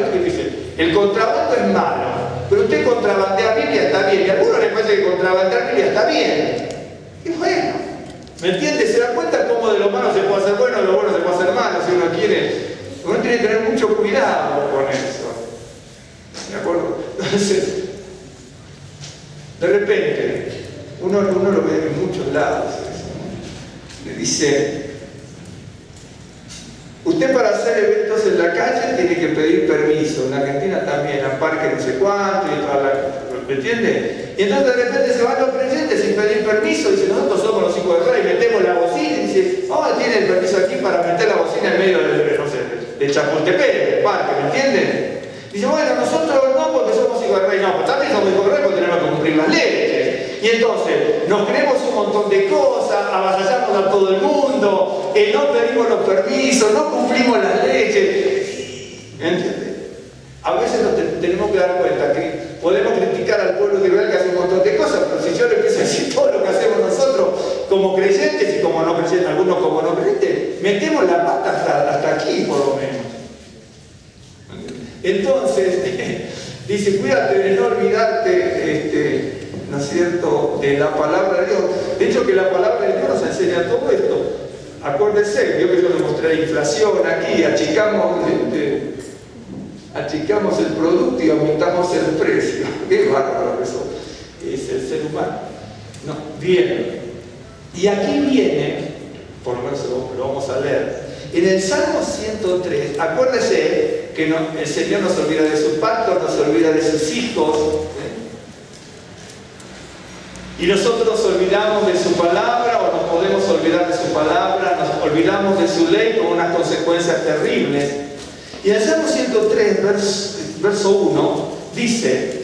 el contrabando es malo, pero usted contrabandea Biblia, está bien, y a algunos les parece que contrabandear Biblia está bien. Y bueno, ¿me entiende? ¿Se da cuenta cómo de lo malo se puede hacer bueno, de lo bueno se puede hacer malo, si uno quiere? Uno tiene que tener mucho cuidado con eso. ¿De acuerdo? Entonces, de repente, uno lo ve en muchos lados. Le dice, usted para hacer eventos en la calle tiene que pedir permiso. En Argentina también, a parque no sé cuánto, y toda ¿me entiende? Y entonces de repente se van los creyentes sin pedir permiso, dice, nosotros somos los hijos de rey, metemos la bocina y dice, oh, tiene el permiso aquí para meter la bocina en medio de Chapultepec, del parque, ¿me entienden? Dice, bueno, nosotros no porque somos hijos de rey, no, pues también somos hijos de rey porque tenemos que cumplir las leyes. Y entonces nos creemos un montón de cosas, avasallamos a todo el mundo, no pedimos los permisos, no cumplimos las leyes. ¿Entiendes? A veces nos tenemos que dar cuenta que podemos criticar al pueblo de Israel que hace un montón de cosas, pero si yo le empiezo a decir todo lo que hacemos nosotros como creyentes y como no creyentes, algunos como no creyentes, metemos la pata hasta aquí por lo menos. Entonces, dice, cuídate de no olvidarte, ¿no es cierto?, de la palabra de Dios. De hecho, que la palabra de Dios nos enseña todo esto. Acuérdense, yo que yo le mostré la inflación aquí, achicamos el producto y aumentamos el precio. Qué bárbaro eso. Es el ser humano. No, bien. Y aquí viene, por lo menos lo vamos a leer, en el Salmo 103, acuérdese que el Señor nos olvida de su pacto, nos olvida de sus hijos, y nosotros nos olvidamos de su palabra, o nos podemos olvidar de su palabra, nos olvidamos de su ley con unas consecuencias terribles. Y en el Salmo 103, verso 1, dice,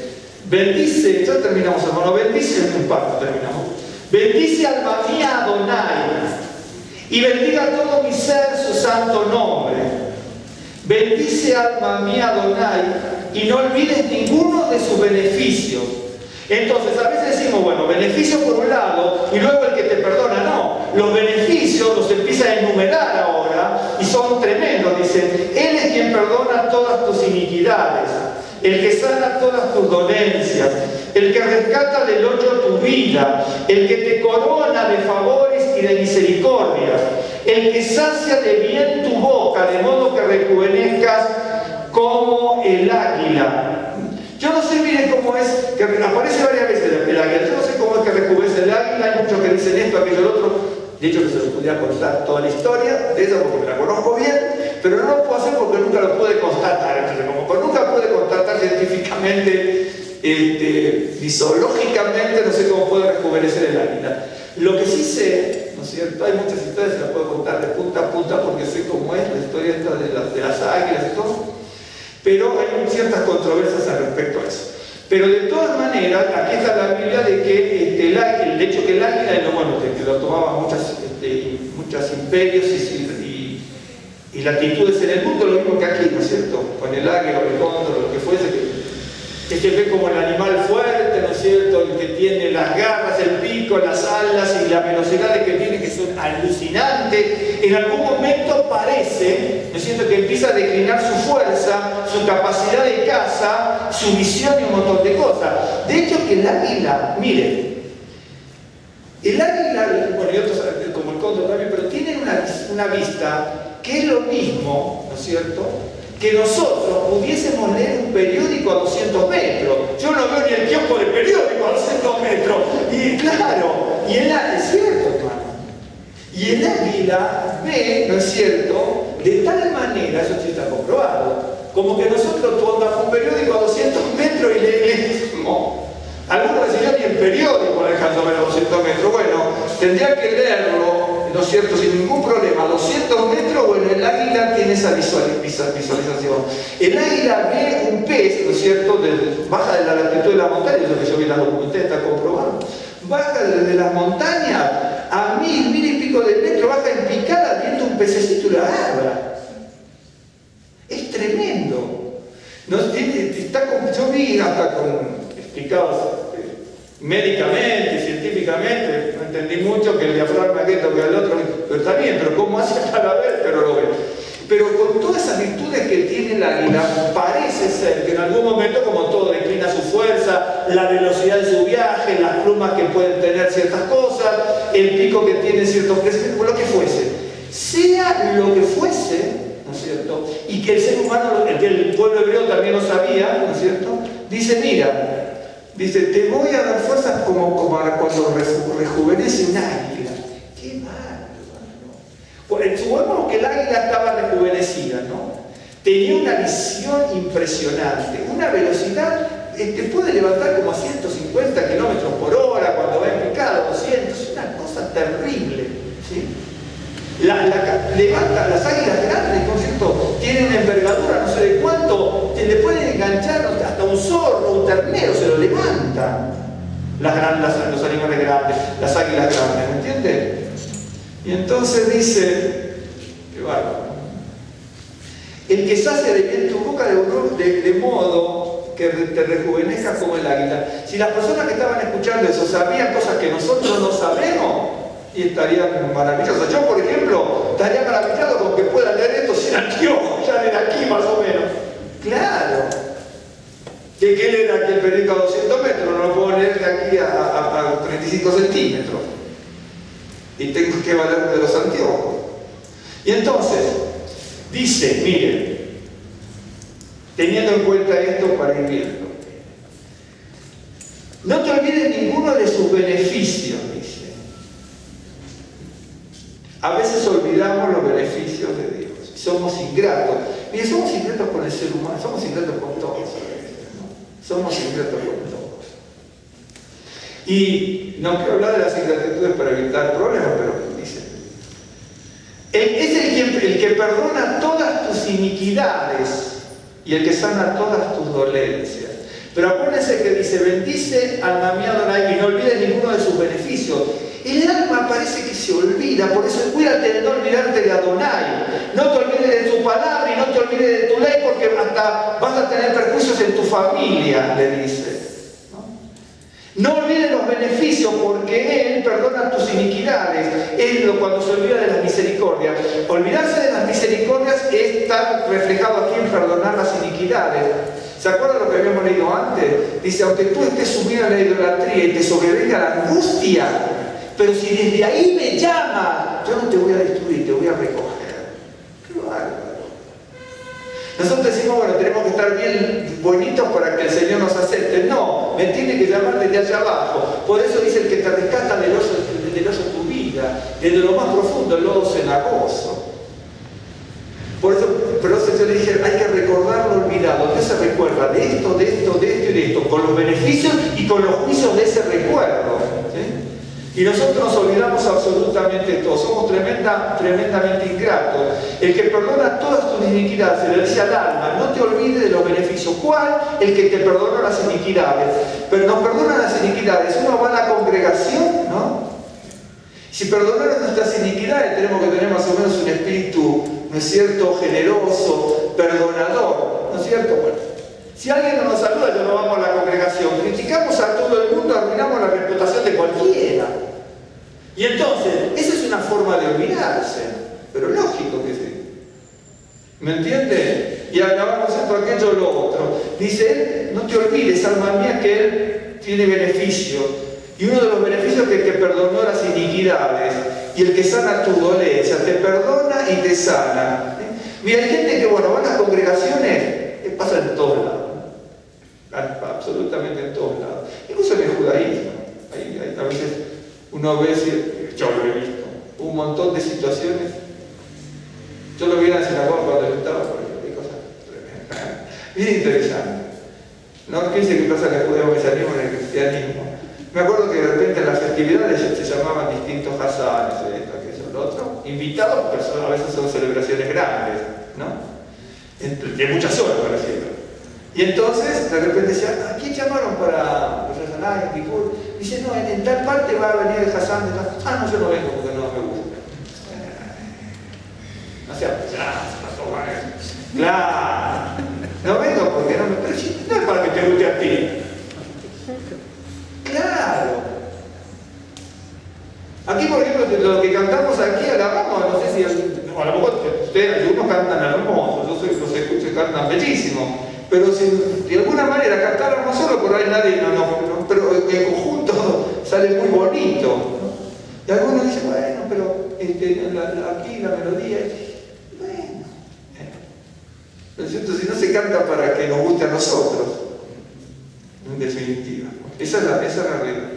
bendice, ya terminamos hermano, bendice en un pacto, terminamos. Bendice alma mía Adonai, y bendiga todo mi ser su santo nombre. Bendice alma mía Adonai, y no olvides ninguno de sus beneficios. Entonces a veces decimos, bueno, beneficio por un lado, y luego el que te perdona, no. Los beneficios los empieza a enumerar ahora, y son tremendos. Dice, Él es quien perdona todas tus iniquidades, el que sana todas tus dolencias, el que rescata del hoyo tu vida, el que te corona de favores y de misericordia, el que sacia de bien tu boca, de modo que rejuvenezcas como el águila. Yo no sé, miren cómo es, que aparece varias veces el águila, yo no sé cómo es que rejuvenece el águila, hay muchos que dicen esto, aquello, el otro. De hecho, que se les podría contar toda la historia de eso porque me la conozco bien, pero no lo puedo hacer porque nunca lo pude constatar. Entonces, como nunca pude constatar científicamente, ni zoológicamente, no sé cómo puede rejuvenecer el águila. Lo que sí sé, ¿no es cierto? Hay muchas historias, se las puedo contar de punta a punta porque sé cómo es la historia esta de las águilas y todo. Pero hay ciertas controversias al respecto a eso. Pero de todas maneras, aquí está la Biblia de que el hecho que el águila, bueno, que lo tomaban muchos imperios y latitudes en el mundo, lo mismo que aquí, ¿no es cierto? Con el águila o el cóndor, lo que fuese, que se ve como el animal fuerte, ¿no es cierto? El que tiene las garras, el pico, las alas y la velocidad que tiene, que son alucinantes. En algún momento parece, ¿no es cierto?, que empieza a declinar su fuerza, su capacidad de caza, su visión y un montón de cosas. De hecho, que el águila, miren, el águila, bueno, y otros como el cóndor también, pero tienen una vista que es lo mismo, ¿no es cierto?, que nosotros pudiésemos leer un periódico a 200 metros. Yo no veo ni el kiosco del periódico a 200 metros. Y claro, y es cierto, hermano. Y el águila ve, ¿no es cierto?, de tal manera, eso sí está comprobado, como que nosotros tomamos un periódico a 200 metros y leemos. Algunos decían ni el periódico le alcanzó a ver a 200 metros. Bueno, tendría que leerlo, ¿no es cierto?, sin ningún problema. A 200 metros, bueno, el águila tiene esa visualización. El águila ve un pez, ¿no es cierto?, baja de la latitud de la montaña, eso que yo vi en la documental, está comprobado. Baja desde las montañas a 1000 y pico de metros, baja en picada, viendo un pececito y la agarra. Es tremendo. Yo vi hasta explicados médicamente, científicamente, no entendí mucho que el diafragma que toca el otro, pero está bien, pero ¿cómo hace para ver? Pero lo ve. Pero con todas esas virtudes que tiene el águila, parece ser que en algún momento, como todo, declina su fuerza, la velocidad de su viaje, las plumas que pueden tener ciertas cosas, el pico que tiene ciertos crecimientos, lo que fuese. Sea lo que fuese, ¿no es cierto? Y que el ser humano, que el pueblo hebreo también lo sabía, ¿no es cierto? Dice, mira, dice, te voy a dar fuerzas como cuando rejuvenece un águila. ¡Qué mal! Supongamos que el águila estaba rejuvenecida, ¿no? Tenía una visión impresionante, una velocidad, te puede levantar como a 150 kilómetros por hora cuando va en picada, 200, es una cosa terrible, ¿sí? Levanta las águilas grandes, por cierto, tienen una envergadura no sé de cuánto, le pueden enganchar hasta un zorro, un ternero, se lo levantan los animales grandes, las águilas grandes, ¿me entiendes? Y entonces dice, qué bárbaro, el que sacia de bien tu boca de modo que te rejuvenezcas como el águila. Si las personas que estaban escuchando eso sabían cosas que nosotros no sabemos, y estarían maravillosos. Yo, por ejemplo, estaría maravillado con que pueda leer esto sin anteojos, ya de aquí más o menos. Claro. ¿Qué leer aquí el periódico a 200 metros? No lo puedo leer de aquí a 35 centímetros. Y tengo que valerme de los anteojos. Y entonces, dice, miren, teniendo en cuenta esto para ir viendo, no te olvides ninguno de sus beneficios, dice. A veces olvidamos los beneficios de Dios. Somos ingratos. Mire, somos ingratos con el ser humano, somos ingratos con todos. ¿No? Somos ingratos con todos. Y no quiero hablar de las ingratitudes para evitar problemas, pero dice, es el que perdona todas tus iniquidades y el que sana todas tus dolencias. Pero acuérdense que dice, bendice alma mía Adonai y no olvides ninguno de sus beneficios. El alma parece que se olvida, por eso cuídate de no olvidarte de Adonai. No te olvides de tu palabra y no te olvides de tu ley, porque hasta vas a tener perjuicios en tu familia, le dice. No olvides los beneficios, porque Él perdona tus iniquidades. Cuando se olvida de las misericordias. Olvidarse de las misericordias es estar reflejado aquí en perdonar las iniquidades. ¿Se acuerdan lo que habíamos leído antes? Dice, aunque tú estés sumido en la idolatría y te sobrevenga la angustia, pero si desde ahí me llamas, yo no te voy a destruir, te voy a recoger. ¡Qué bárbaro! Nosotros decimos, bueno, tenemos que estar bien bonitos para que el Señor nos acepte. No, me tiene que llamar desde allá abajo. Por eso dice el que te rescata del hoyo de tu vida, desde lo más profundo, el lodo cenagoso. Por eso, pero yo le dije, hay que recordar lo olvidado. ¿Qué se recuerda? De esto, de esto, de esto y de esto, con los beneficios y con los juicios de ese recuerdo. ¿Sí? Y nosotros nos olvidamos absolutamente todo, somos tremendamente ingratos. El que perdona todas tus iniquidades, se le dice al alma, no te olvides de los beneficios. ¿Cuál? El que te perdona las iniquidades. Pero nos perdona las iniquidades. Uno va a la congregación, ¿no? Si perdonamos nuestras iniquidades, tenemos que tener más o menos un espíritu, ¿no es cierto?, generoso, perdonador, ¿no es cierto? Bueno, si alguien no nos saluda, ya no vamos a la congregación. Criticamos a todo el mundo, arruinamos la reputación de cualquiera. Y entonces, esa es una forma de olvidarse, pero lógico que sí. ¿Me entiende? Y acabamos esto, aquello, lo otro. Dice, no te olvides, alma mía, que Él tiene beneficios. Y uno de los beneficios es que perdonó las iniquidades y el que sana tu dolencia, te perdona y te sana. Mira, hay gente que, bueno, va a las congregaciones, pasa en todos lados, absolutamente en todos lados, incluso en el judaísmo. A veces uno ve, yo lo he visto, un montón de situaciones. Yo lo vi en la sinagoga cuando yo estaba, por ejemplo, hay cosas tremendas, bien interesantes. No piense que pasa en el judaísmo en el cristianismo. Me acuerdo que de repente en las festividades se llamaban distintos hazanes, esto, aquello, lo otro, invitados, pero a veces son celebraciones grandes, ¿no? De muchas horas, por decirlo. Y entonces, de repente decían, ¿a quién llamaron para Rosh en Kippur? Dice, no, en tal parte va a venir el Hassan de tal. Ah, no, yo no vengo porque no me gusta. No sea claro, no vengo porque no me... Pero si no es para que te guste a ti. Claro. Aquí, por ejemplo, lo que cantamos aquí alabamos, no sé si... a lo mejor ustedes, algunos cantan hermoso, yo los escucho y cantan bellísimo. Pero si de alguna manera cantáramos solo, por ahí nadie, pero en conjunto sale muy bonito, ¿no? Y algunos dicen, bueno, pero aquí la melodía, bueno. ¿No es cierto? Si no se canta para que nos guste a nosotros, en definitiva. Esa es la realidad.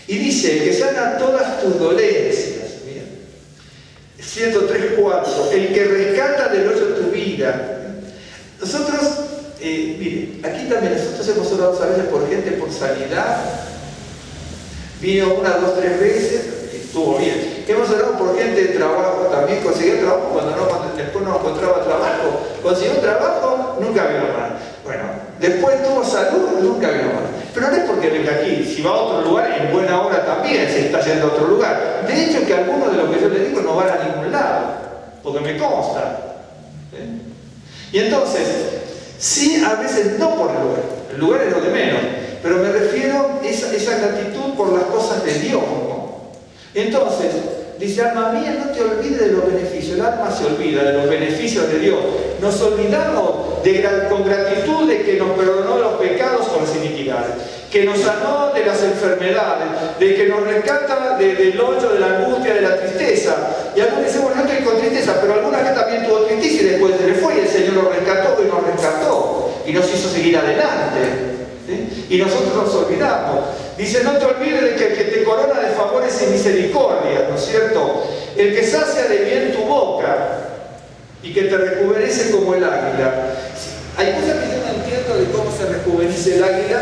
Y dice que sana todas tus dolencias. 103.4, el que rescata del hoyo tu vida. Nosotros, mire, aquí también nosotros hemos orado a veces por gente por sanidad. Vino 1, 2, 3 veces, estuvo bien. Hemos orado por gente de trabajo también, consiguió trabajo cuando después no encontraba trabajo. Consiguió trabajo, nunca vino mal. Bueno, después tuvo salud, nunca vino mal. Pero no es porque venga aquí, si va a otro lugar, en buena hora también se está yendo a otro lugar. De hecho, que algunos de los que yo le digo no van a ningún lado, porque me consta. Y entonces, sí, a veces no por el lugar es lo de menos, pero me refiero a esa gratitud por las cosas de Dios, ¿no? Entonces, dice, alma mía, no te olvides de los beneficios. El alma se olvida de los beneficios de Dios. Nos olvidamos con gratitud de que nos perdonó los pecados con las iniquidades, que nos sanó de las enfermedades, de que nos rescata del hoyo, de la angustia, de la tristeza. Y algunos dicen, bueno, no estoy con tristeza, pero alguna vez también tuvo tristeza y después se le fue y el Señor lo rescató y nos rescató y nos hizo seguir adelante. ¿Sí? Y nosotros nos olvidamos. Dice, no te olvides de que el que te corona de favores y misericordias, ¿no es cierto? El que sacia de bien tu boca y que te rejuvenece como el águila. Hay cosas que yo no entiendo de cómo se rejuvenece el águila,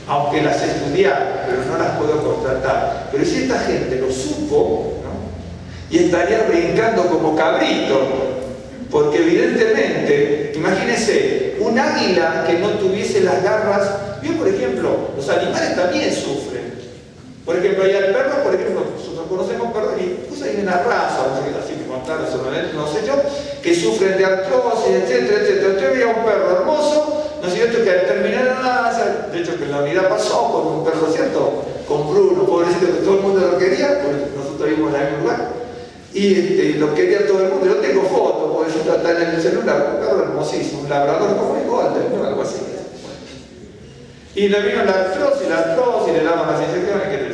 aunque las he estudiado, pero no las puedo constatar. Pero si esta gente lo supo, ¿no? Y estaría brincando como cabrito, porque evidentemente, imagínense, un águila que no tuviese las garras, yo por ejemplo, los animales también sufren. Por ejemplo, hay el perro, por ejemplo, nosotros conocemos perros, incluso hay una raza, así que contaron solamente, no sé yo, que sufren de artrosis, etcétera, etcétera. Yo veía un perro hermoso, ¿no es cierto?, que al terminar de hecho que en la unidad pasó con un perro, ¿cierto?, con Bruno, pobrecito, que todo el mundo lo quería, pues nosotros vivimos en el mismo lugar, y lo quería todo el mundo. Yo tengo fotos, pobrecito, está en el celular, un perro hermosísimo, un labrador como el Golden, ¿no?, algo así. Y le vino la artrosis, le daban las inyecciones, que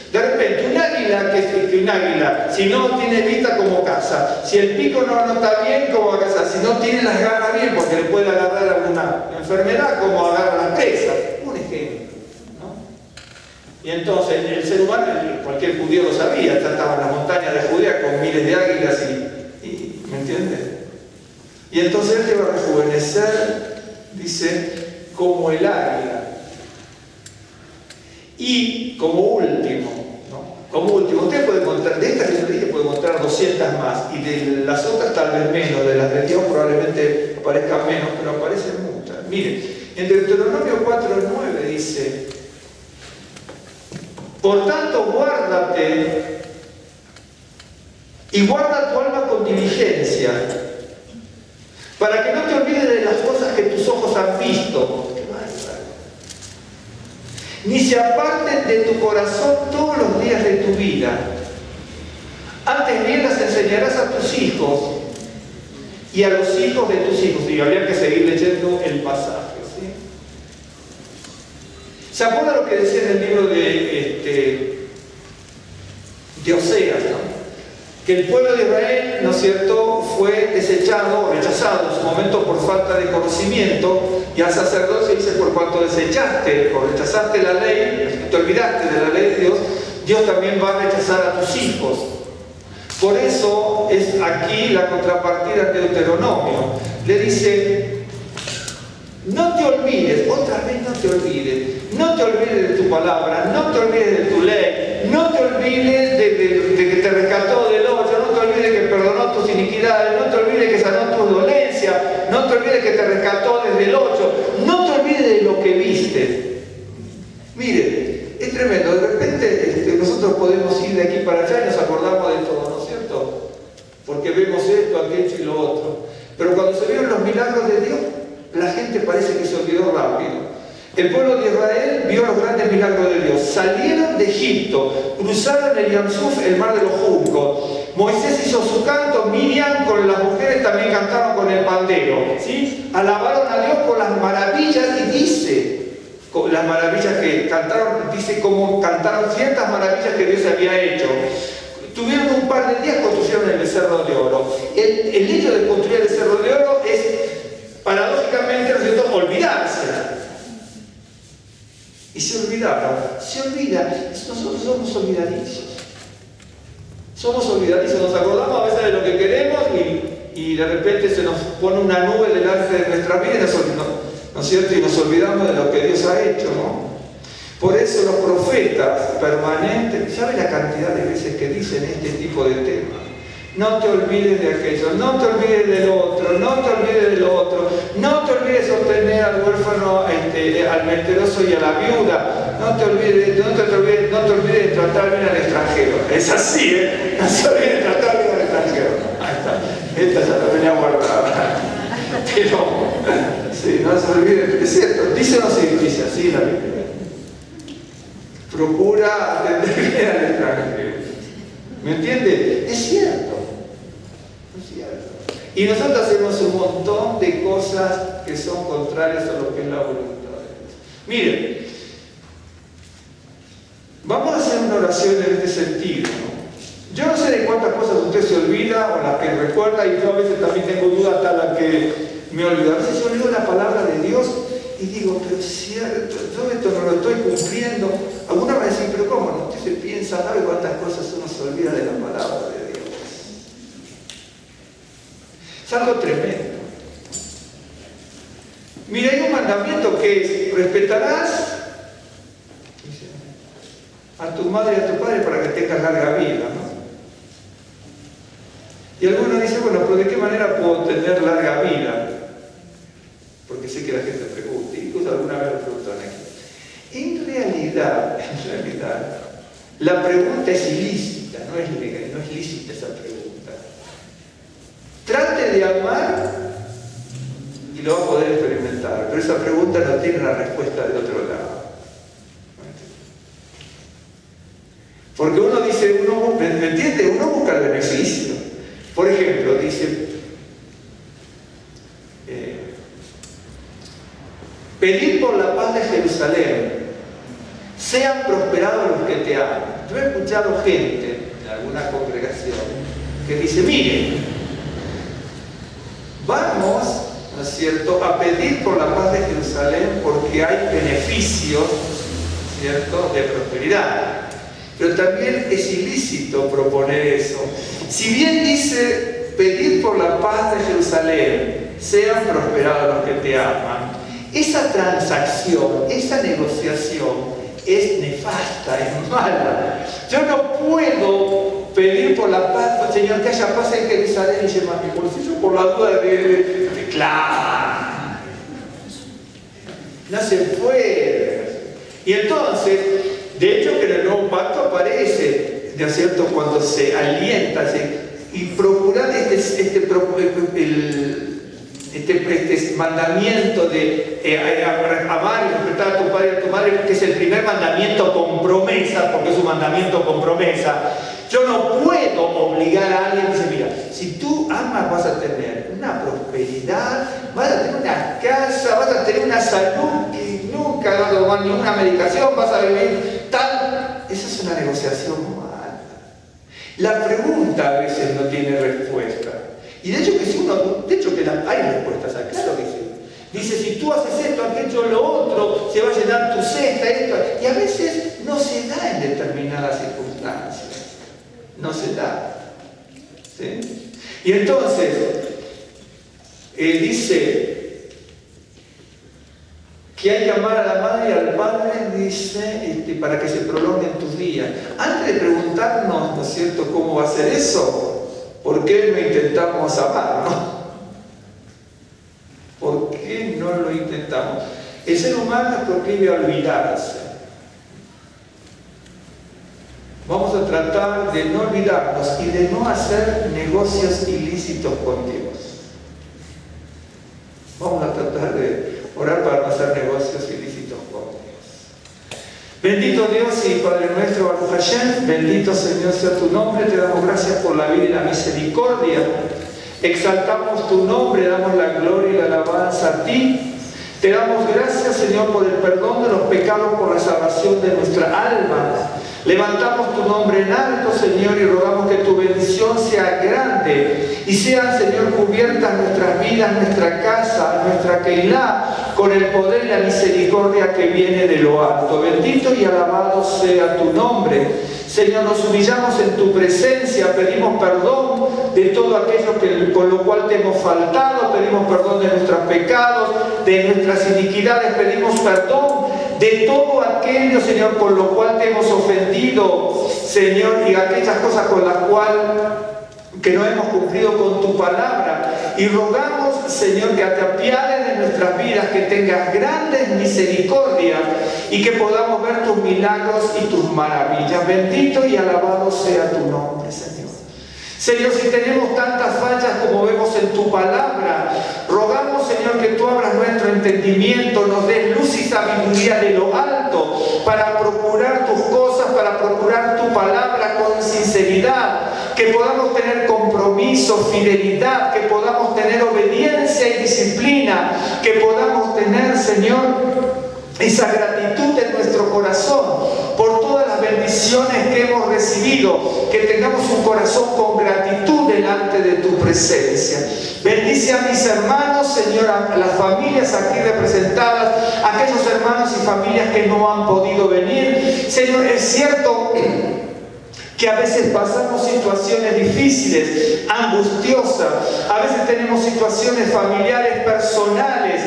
de repente, un águila, si no tiene vista, como caza. Si el pico no está bien, como va a cazar. Si no tiene las garras bien, porque le puede agarrar alguna enfermedad, como agarra la presa. Un ejemplo, ¿no? Y entonces, el ser humano, cualquier judío lo sabía, estaba en las montañas de Judea con miles de águilas y ¿me entiendes? Y entonces él te va a rejuvenecer, dice, como el águila. Y como último, usted puede encontrar, de estas que yo le dije, puede encontrar 200 más, y de las otras tal vez menos, de las de Dios probablemente aparezcan menos, pero aparecen muchas. Miren, en Deuteronomio 4:9 dice, por tanto guárdate y guarda tu alma con diligencia, para que no te olvides de las cosas que tus ojos han visto, ni se aparten de tu corazón todos los días de tu vida. Antes bien las enseñarás a tus hijos y a los hijos de tus hijos. Y habría que seguir leyendo el pasaje, ¿sí? ¿Se acuerdan lo que decía en el libro de Oseas, ¿no? que el pueblo de Israel, ¿no es cierto?, fue desechado o rechazado en su momento por falta de conocimiento, y al sacerdocio dice: por cuanto desechaste o rechazaste la ley, te olvidaste de la ley de Dios, Dios también va a rechazar a tus hijos. Por eso es aquí la contrapartida de Deuteronomio. Le dice: no te olvides, otra vez no te olvides de tu palabra, no te olvides de tu ley, no te olvides de que te rescató del hoyo, no te olvides que perdonó tus iniquidades, no te olvides que sanó tus dolencias, no te olvides que te rescató desde el hoyo, no te olvides de lo que viste. Mire, es tremendo, de repente nosotros podemos ir de aquí para allá y nos acordamos de todo, ¿no es cierto? Porque vemos esto, aquello y lo otro. Pero cuando se vieron los milagros de Dios, la gente parece que se olvidó rápido. El pueblo de Israel vio los grandes milagros de Dios. Salieron de Egipto, cruzaron el Yamsuf, el mar de los juncos. Moisés hizo su canto, Miriam con las mujeres también cantaron con el pandero, ¿sí? Alabaron a Dios por las maravillas, y dice, las maravillas que cantaron, dice como cantaron ciertas maravillas que Dios había hecho. Tuvieron un par de días, construyeron el becerro de oro. El hecho de construir el becerro de oro es, paradójicamente, ¿no es cierto?, olvidarse. Y se olvidaron. Se olvida. Nosotros somos olvidadizos. Somos olvidadizos. Nos acordamos a veces de lo que queremos y de repente se nos pone una nube delante de nuestra vida y ¿no es cierto? Y nos olvidamos de lo que Dios ha hecho, ¿no? Por eso los profetas permanentes, ¿sabe la cantidad de veces que dicen este tipo de temas? No te olvides de aquello, no te olvides del otro, no te olvides del otro, no te olvides de sostener al huérfano, al menesteroso y a la viuda, no te olvides de tratar bien al extranjero. Es así, ¿eh? No se olvide de tratar bien al extranjero. Ahí está, esta ya la tenía guardada. Pero, sí, no se olvide, es cierto, dice o no se dice así la Biblia. Procura atender bien al extranjero. ¿Me entiende? Es cierto. Es cierto. Y nosotros hacemos un montón de cosas que son contrarias a lo que es la voluntad de Dios. Miren, vamos a hacer una oración en este sentido, ¿no? Yo no sé de cuántas cosas usted se olvida o las que recuerda, y yo a veces también tengo dudas hasta las que me olvido. A veces yo leo la palabra de Dios y digo: pero si yo esto no lo estoy cumpliendo. Alguna vez decir: pero ¿cómo no? Usted se piensa, ¿sabe cuántas cosas uno se olvida de la palabra de Dios? Es algo tremendo. Mira, hay un mandamiento que es: respetarás a tu madre y a tu padre para que tengas larga vida, ¿no? Y algunos dicen: bueno, pero ¿de qué manera puedo tener larga vida? Porque sé que la gente pregunta, incluso alguna vez lo preguntan aquí. En realidad, la pregunta es ilícita, no es legal, no es lícita esa pregunta. Trate de amar y lo va a poder experimentar, pero esa pregunta no tiene una respuesta del otro lado. Porque uno dice, ¿me entiende? Uno busca el beneficio. Por ejemplo, dice, pedir por la paz de Jerusalén, sean prosperados los que te aman. Yo he escuchado gente en alguna congregación que dice: mire, vamos, ¿no es cierto?, a pedir por la paz de Jerusalén porque hay beneficios, ¿cierto?, de prosperidad. Pero también es ilícito proponer eso. Si bien dice pedir por la paz de Jerusalén, sean prosperados los que te aman, esa transacción, esa negociación es nefasta, es mala. Yo no puedo pedir por la paz, Señor, que haya paz en Jerusalén, y llevar mi bolsillo por la duda de claro. No se puede. Y entonces, de hecho, que en el nuevo pacto aparece, ¿no es cierto?, cuando se alienta, y procurar este mandamiento de amar y respetar a tu padre y a tu madre, que es el primer mandamiento con promesa, porque es un mandamiento con promesa. Yo no puedo obligar a alguien y decir: mira, si tú amas vas a tener una prosperidad, vas a tener una casa, vas a tener una salud que nunca vas a tomar ninguna medicación, vas a vivir tal. Esa es una negociación mala. La pregunta a veces no tiene respuesta. Y de hecho que hay respuestas, claro que sí. Dice, si tú haces esto, aquello, lo otro, se va a llenar tu cesta, esto. Y a veces no se da en determinadas circunstancias. No se da. ¿Sí? Y entonces, dice que hay que amar a la madre y al padre, dice, para que se prolonguen tus días. Antes de preguntarnos, ¿no es cierto?, cómo va a ser eso, ¿por qué no intentamos amar, no? ¿Por qué no lo intentamos? El ser humano es proclive a olvidarse. Vamos a tratar de no olvidarnos y de no hacer negocios ilícitos con Dios. Vamos a tratar de orar para no hacer negocios ilícitos con Dios. Bendito Dios y Padre nuestro, Baruch Hashem, bendito Señor sea tu nombre, te damos gracias por la vida y la misericordia. Exaltamos tu nombre, damos la gloria y la alabanza a ti. Te damos gracias, Señor, por el perdón de los pecados, por la salvación de nuestra alma. Levantamos tu nombre en alto, Señor, y rogamos que tu bendición sea grande y sean, Señor, cubiertas nuestras vidas, nuestra casa, nuestra Keilah, con el poder y la misericordia que viene de lo alto. Bendito y alabado sea tu nombre. Señor, nos humillamos en tu presencia, pedimos perdón de todo aquello con lo cual te hemos faltado, pedimos perdón de nuestros pecados, de nuestras iniquidades, pedimos perdón de todo aquello, Señor, con lo cual te hemos ofendido, Señor, y aquellas cosas con las cuales que no hemos cumplido con tu palabra. Y rogamos, Señor, que te apiades de nuestras vidas, que tengas grandes misericordias y que podamos ver tus milagros y tus maravillas. Bendito y alabado sea tu nombre, Señor. Señor, si tenemos tantas fallas como vemos en tu palabra, rogamos, Señor, que tú abras nuestro entendimiento, nos des luz y sabiduría de lo alto para procurar tus cosas, para procurar tu palabra con sinceridad, que podamos tener compromiso, fidelidad, que podamos tener obediencia y disciplina, que podamos tener, Señor, esa gratitud en nuestro corazón por todas las bendiciones que hemos recibido, que tengamos un corazón con gratitud delante de tu presencia. Bendice a mis hermanos, Señor, a las familias aquí representadas, a aquellos hermanos y familias que no han podido venir. Señor, es cierto que a veces pasamos situaciones difíciles, angustiosas, a veces tenemos situaciones familiares, personales,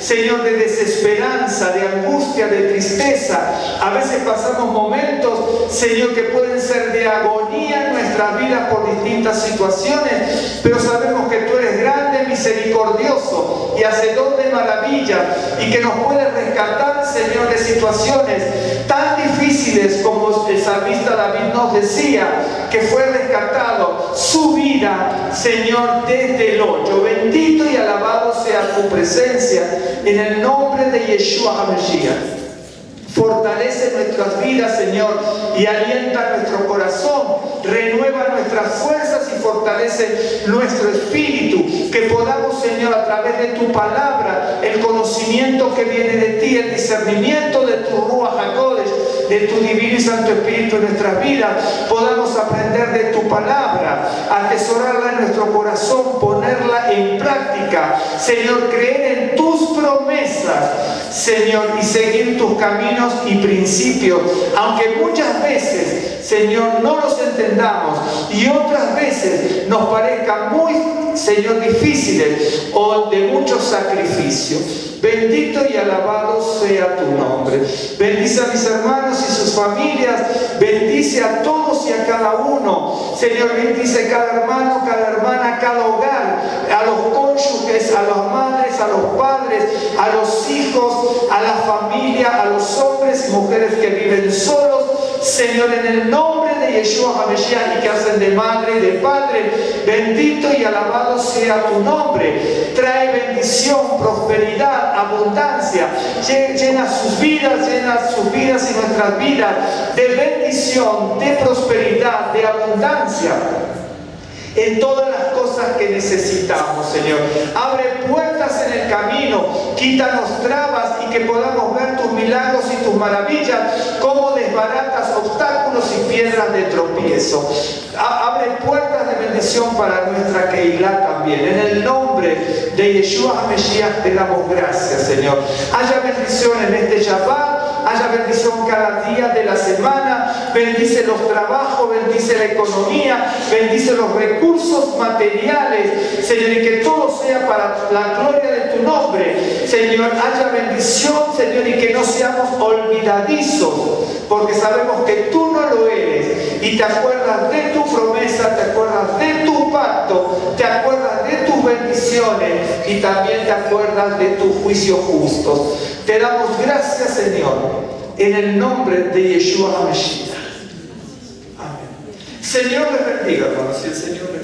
Señor, de desesperanza, de angustia, de tristeza. A veces pasamos momentos, Señor, que pueden ser de agonía en nuestras vidas por distintas situaciones, pero sabemos que tú eres grande, misericordioso y hacedor de maravillas, y que nos puedes rescatar, Señor, de situaciones tan difíciles como el salmista David nos decía, que fue rescatado su vida, Señor, desde el hoyo. Bendito y alabado sea tu presencia en el nombre de Yeshua HaMashiach. Fortalece nuestras vidas, Señor, y alienta nuestro corazón, renueva nuestras fuerzas y fortalece nuestro espíritu, que podamos, Señor, a través de tu palabra, el conocimiento que viene de ti, el discernimiento de tu Ruach HaKodesh, de tu divino y santo espíritu en nuestras vidas, podamos aprender de tu palabra, atesorarla en nuestro corazón, ponerla en práctica, Señor, creer en tus promesas, Señor, y seguir tus caminos y principios, aunque muchas veces, Señor, no los entendamos y otras veces nos parezcan muy, Señor, difíciles o de mucho sacrificio. Bendito y alabado sea tu nombre. Bendice a mis hermanos y sus familias, bendice a todos y a cada uno. Señor, bendice cada hermano, cada hermana, cada hogar, a los cónyuges, a las madres, a los padres, a los hijos, a la familia, a los hombres y mujeres que viven solos, Señor, en el nombre de Yeshua HaMashiach, y que hacen de madre y de padre. Bendito y alabado sea tu nombre. Trae bendición, prosperidad, abundancia. Llena sus vidas y nuestras vidas de bendición, de prosperidad, de abundancia, en todas las cosas que necesitamos, Señor. Abre puertas en el camino, quítanos trabas y que podamos ver tus milagros y tus maravillas, cómo desbaratas obstáculos y piedras piedras de tropiezo. Abre puertas de bendición para nuestra Keilah también. En el nombre de Yeshua HaMashiach te damos gracias, Señor. Haya bendición en este Shabbat. Haya bendición cada día de la semana. Bendice los trabajos, bendice la economía, bendice los recursos materiales, Señor, y que todo sea para la gloria de tu nombre. Señor, haya bendición, Señor, y que no seamos olvidadizos, porque sabemos que tú no lo eres, y te acuerdas de tu promesa, te acuerdas de tu pacto, te acuerdas de tus bendiciones, y también te acuerdas de tus juicios justos. Te damos gracias, Señor, en el nombre de Yeshua HaMashiach. Amén. Señor les bendiga, hermanos, y el Señor les